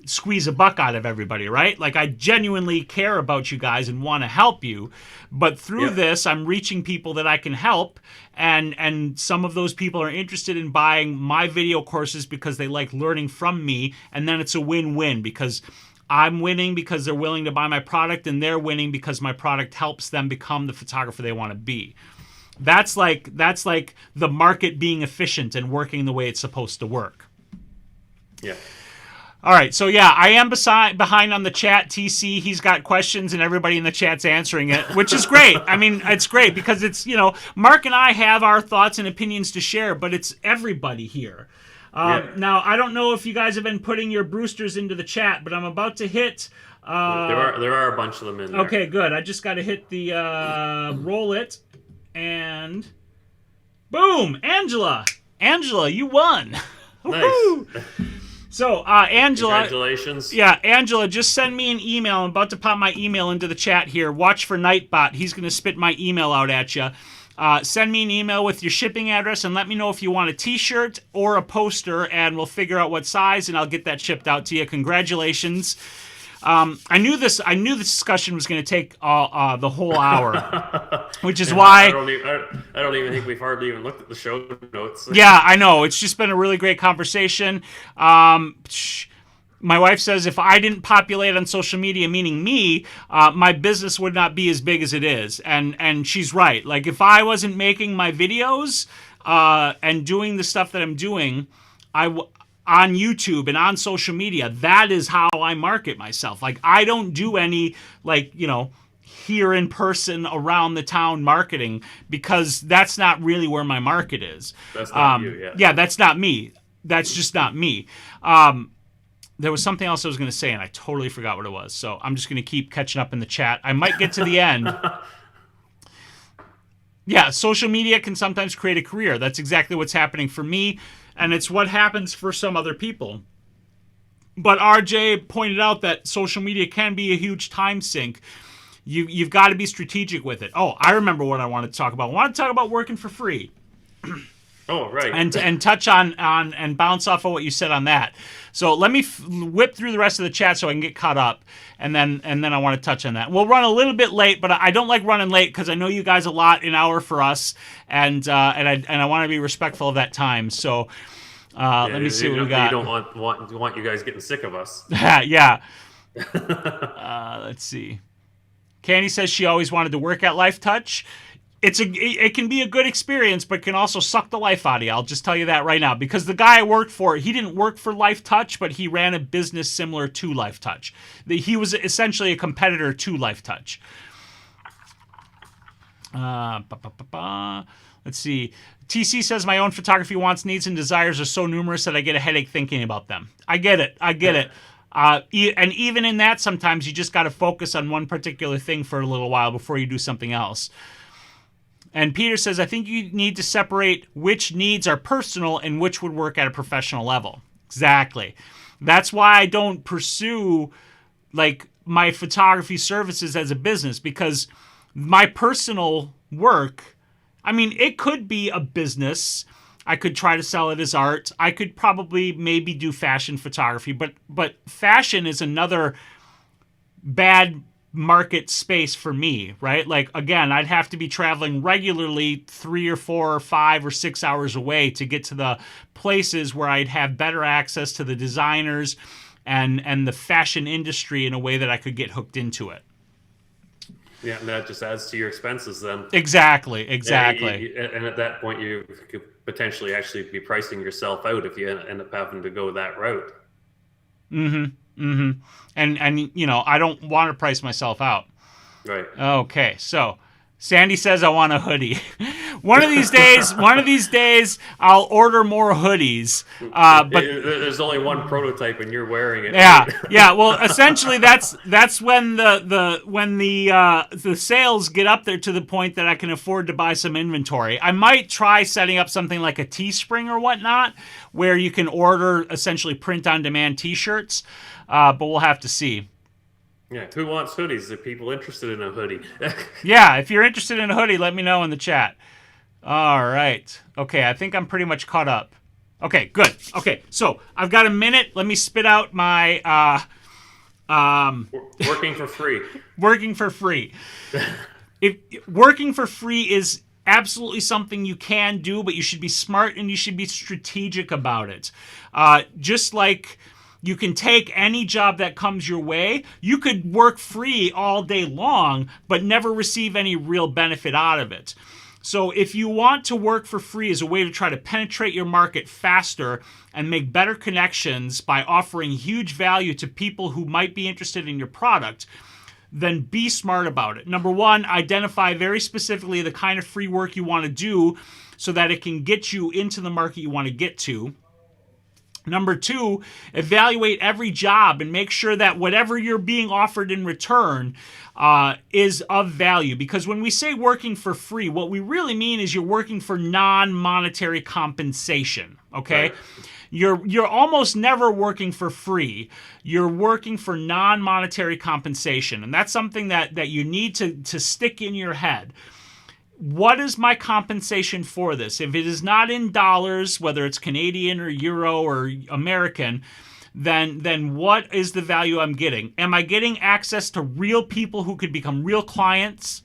squeeze a buck out of everybody, right? Like, I genuinely care about you guys and want to help you. But through this, I'm reaching people that I can help. And some of those people are interested in buying my video courses because they like learning from me. And then it's a win-win because I'm winning because they're willing to buy my product, and they're winning because my product helps them become the photographer they want to be. That's like the market being efficient and working the way it's supposed to work. Yeah. All right, so yeah, I am behind on the chat. TC, he's got questions, and everybody in the chat's answering it, which is great. I mean, it's great because it's, you know, Mark and I have our thoughts and opinions to share, but it's everybody here. Yeah. Now, I don't know if you guys have been putting your Brewsters into the chat, but I'm about to hit. There are a bunch of them in there. Okay, good. I just got to hit the roll it, and boom, Angela. Angela, you won. Nice. So, Angela. Congratulations. Yeah, Angela, just send me an email. I'm about to pop my email into the chat here. Watch for Nightbot. He's going to spit my email out at you. Send me an email with your shipping address and let me know if you want a t-shirt or a poster, and we'll figure out what size, and I'll get that shipped out to you. Congratulations. I knew this discussion was going to take the whole hour, which is why... I don't even think we've hardly even looked at the show notes. Yeah, I know. It's just been a really great conversation. My wife says if I didn't populate on social media, meaning me, my business would not be as big as it is. And she's right. Like, if I wasn't making my videos and doing the stuff that I'm doing, on YouTube and on social media, that is how I market myself. Like, I don't do any, like, here in person around the town marketing, because that's not really where my market is. That's not you, yeah. Yeah, that's not me. That's just not me. There was something else I was going to say, and I totally forgot what it was. So I'm just going to keep catching up in the chat. I might get to the end. Yeah, social media can sometimes create a career. That's exactly what's happening for me, and it's what happens for some other people. But RJ pointed out that social media can be a huge time sink. You've got to be strategic with it. Oh, I remember what I wanted to talk about. I want to talk about working for free. Oh, right. And touch on and bounce off of what you said on that. So let me whip through the rest of the chat so I can get caught up, and then I want to touch on that. We'll run a little bit late, but I don't like running late because I know you guys a lot, an hour for us, and I want to be respectful of that time. So let me see what we got. You don't want you guys getting sick of us. Yeah. Let's see. Candy says she always wanted to work at Life Touch. It can be a good experience, but can also suck the life out of you. I'll just tell you that right now. Because the guy I worked for, he didn't work for Life Touch, but he ran a business similar to Life Touch. He was essentially a competitor to Life Touch. Let's see. TC says, my own photography wants, needs, and desires are so numerous that I get a headache thinking about them. I get it. And even in that, sometimes you just got to focus on one particular thing for a little while before you do something else. And Peter says, I think you need to separate which needs are personal and which would work at a professional level. Exactly. That's why I don't pursue, like, my photography services as a business, because my personal work, I mean, it could be a business. I could try to sell it as art. I could probably maybe do fashion photography, but fashion is another bad market space for me, right? Like, again, I'd have to be traveling regularly 3 or 4 or 5 or 6 hours away to get to the places where I'd have better access to the designers and the fashion industry in a way that I could get hooked into it. Yeah, and that just adds to your expenses then. Exactly. Yeah, and at that point, you could potentially actually be pricing yourself out if you end up having to go that route. And I don't want to price myself out. Right. Okay, so Sandy says I want a hoodie. One of these days, I'll order more hoodies. But there's only one prototype, and you're wearing it. Yeah, yeah. Well, essentially, that's when the sales get up there to the point that I can afford to buy some inventory. I might try setting up something like a Teespring or whatnot, where you can order essentially print-on-demand T-shirts. But we'll have to see. Yeah, who wants hoodies? Are people interested in a hoodie? Yeah, if you're interested in a hoodie, let me know in the chat. All right. Okay, I think I'm pretty much caught up. Okay, good. Okay, so I've got a minute. Let me spit out my... working for free. Working for free. Working for free is absolutely something you can do, but you should be smart and you should be strategic about it. Just like... you can take any job that comes your way. You could work free all day long, but never receive any real benefit out of it. So if you want to work for free as a way to try to penetrate your market faster and make better connections by offering huge value to people who might be interested in your product, then be smart about it. Number one, identify very specifically the kind of free work you want to do so that it can get you into the market you want to get to. Number two, evaluate every job and make sure that whatever you're being offered in return is of value. Because when we say working for free, what we really mean is you're working for non-monetary compensation. Okay. Right. You're almost never working for free. You're working for non-monetary compensation. And that's something that you need to stick in your head. What is my compensation for this? If it is not in dollars, whether it's Canadian or Euro or American, then what is the value I'm getting? Am I getting access to real people who could become real clients?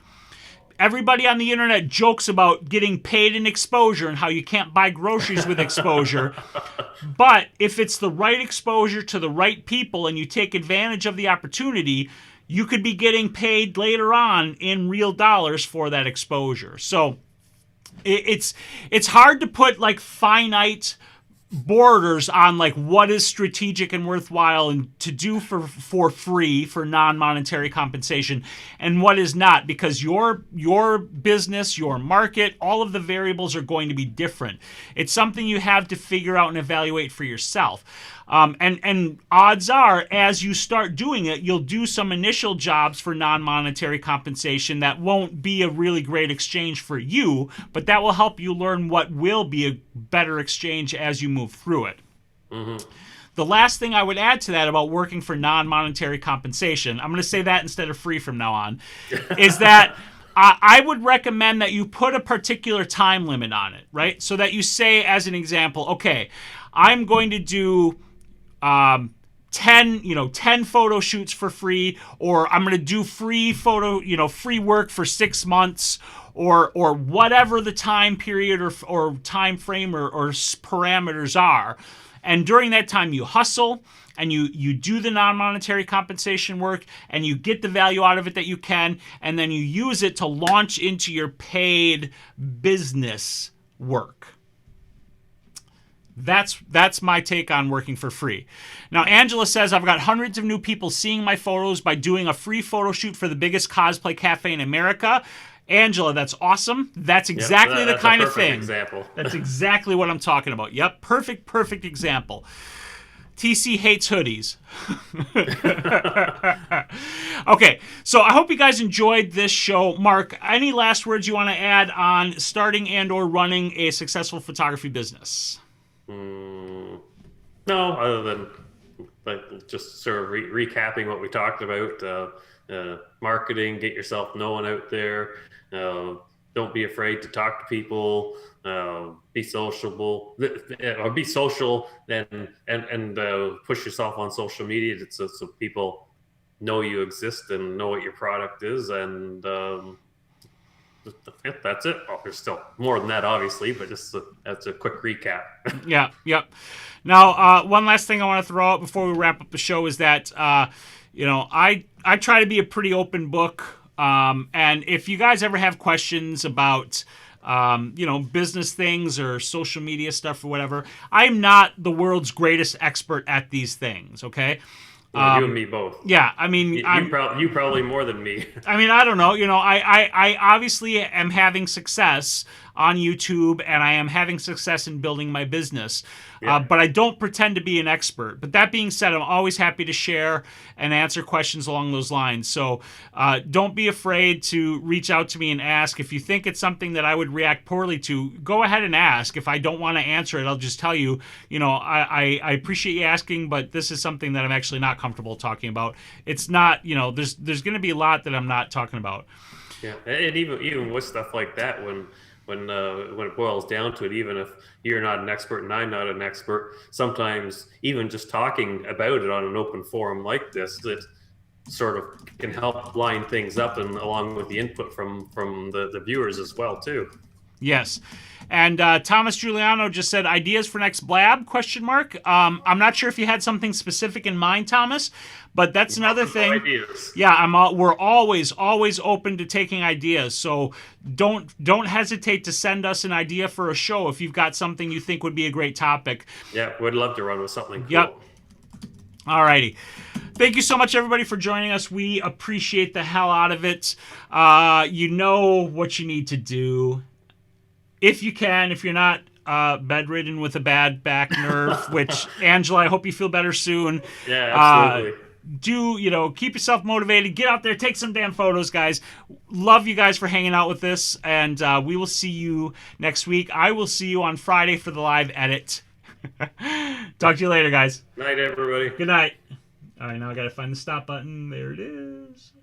Everybody on the internet jokes about getting paid in exposure and how you can't buy groceries with exposure. But if it's the right exposure to the right people and you take advantage of the opportunity, you could be getting paid later on in real dollars for that exposure. So it's hard to put like finite borders on like what is strategic and worthwhile and to do for free for non-monetary compensation and what is not, because your business, your market, all of the variables are going to be different. It's something you have to figure out and evaluate for yourself. And odds are, as you start doing it, you'll do some initial jobs for non-monetary compensation that won't be a really great exchange for you, but that will help you learn what will be a better exchange as you move through it. Mm-hmm. The last thing I would add to that about working for non-monetary compensation, I'm going to say that instead of free from now on, is that I would recommend that you put a particular time limit on it, right? So that you say, as an example, okay, I'm going to do 10 photo shoots for free, or I'm going to do free work for 6 months, or whatever the time period or time frame or parameters are. And during that time, you hustle and you do the non-monetary compensation work and you get the value out of it that you can, and then you use it to launch into your paid business work. That's my take on working for free. Now, Angela says, I've got hundreds of new people seeing my photos by doing a free photo shoot for the biggest cosplay cafe in America. Angela, that's awesome. That's exactly the kind of thing. Example. That's exactly what I'm talking about. Yep, perfect example. TC hates hoodies. Okay, so I hope you guys enjoyed this show. Mark, any last words you want to add on starting and or running a successful photography business? No, other than like just sort of recapping what we talked about. Marketing, get yourself known out there. Don't be afraid to talk to people. Be sociable, or be social, and push yourself on social media so people know you exist and know what your product is. And that's it. Well, there's still more than that, obviously, but that's a quick recap. Yep. Now, one last thing I want to throw out before we wrap up the show is that I try to be a pretty open book. And if you guys ever have questions about business things or social media stuff or whatever, I'm not the world's greatest expert at these things. Okay. Well, you and me both. Yeah, I mean, you probably more than me. I mean, I don't know. I obviously am having success on YouTube, and I am having success in building my business. Yeah. But I don't pretend to be an expert. But that being said, I'm always happy to share and answer questions along those lines. So don't be afraid to reach out to me and ask. If you think it's something that I would react poorly to, go ahead and ask. If I don't want to answer it, I'll just tell you, I appreciate you asking, but this is something that I'm actually not comfortable talking about. It's not, there's going to be a lot that I'm not talking about. Yeah, and even with stuff like that, when it boils down to it, even if you're not an expert and I'm not an expert, sometimes even just talking about it on an open forum like this, it sort of can help line things up, and along with the input from the viewers as well too. Yes. And Thomas Giuliano just said, ideas for next Blab, ? I'm not sure if you had something specific in mind, Thomas, but that's another thing. Ideas. Yeah, we're always open to taking ideas. So don't hesitate to send us an idea for a show if you've got something you think would be a great topic. Yeah, we'd love to run with something cool. Yep. All righty. Thank you so much, everybody, for joining us. We appreciate the hell out of it. You know what you need to do. If you can, if you're not bedridden with a bad back nerve, which, Angela, I hope you feel better soon. Yeah, absolutely. Keep yourself motivated. Get out there, take some damn photos, guys. Love you guys for hanging out with us, and we will see you next week. I will see you on Friday for the live edit. Talk to you later, guys. Night, everybody. Good night. All right, now I got to find the stop button. There it is.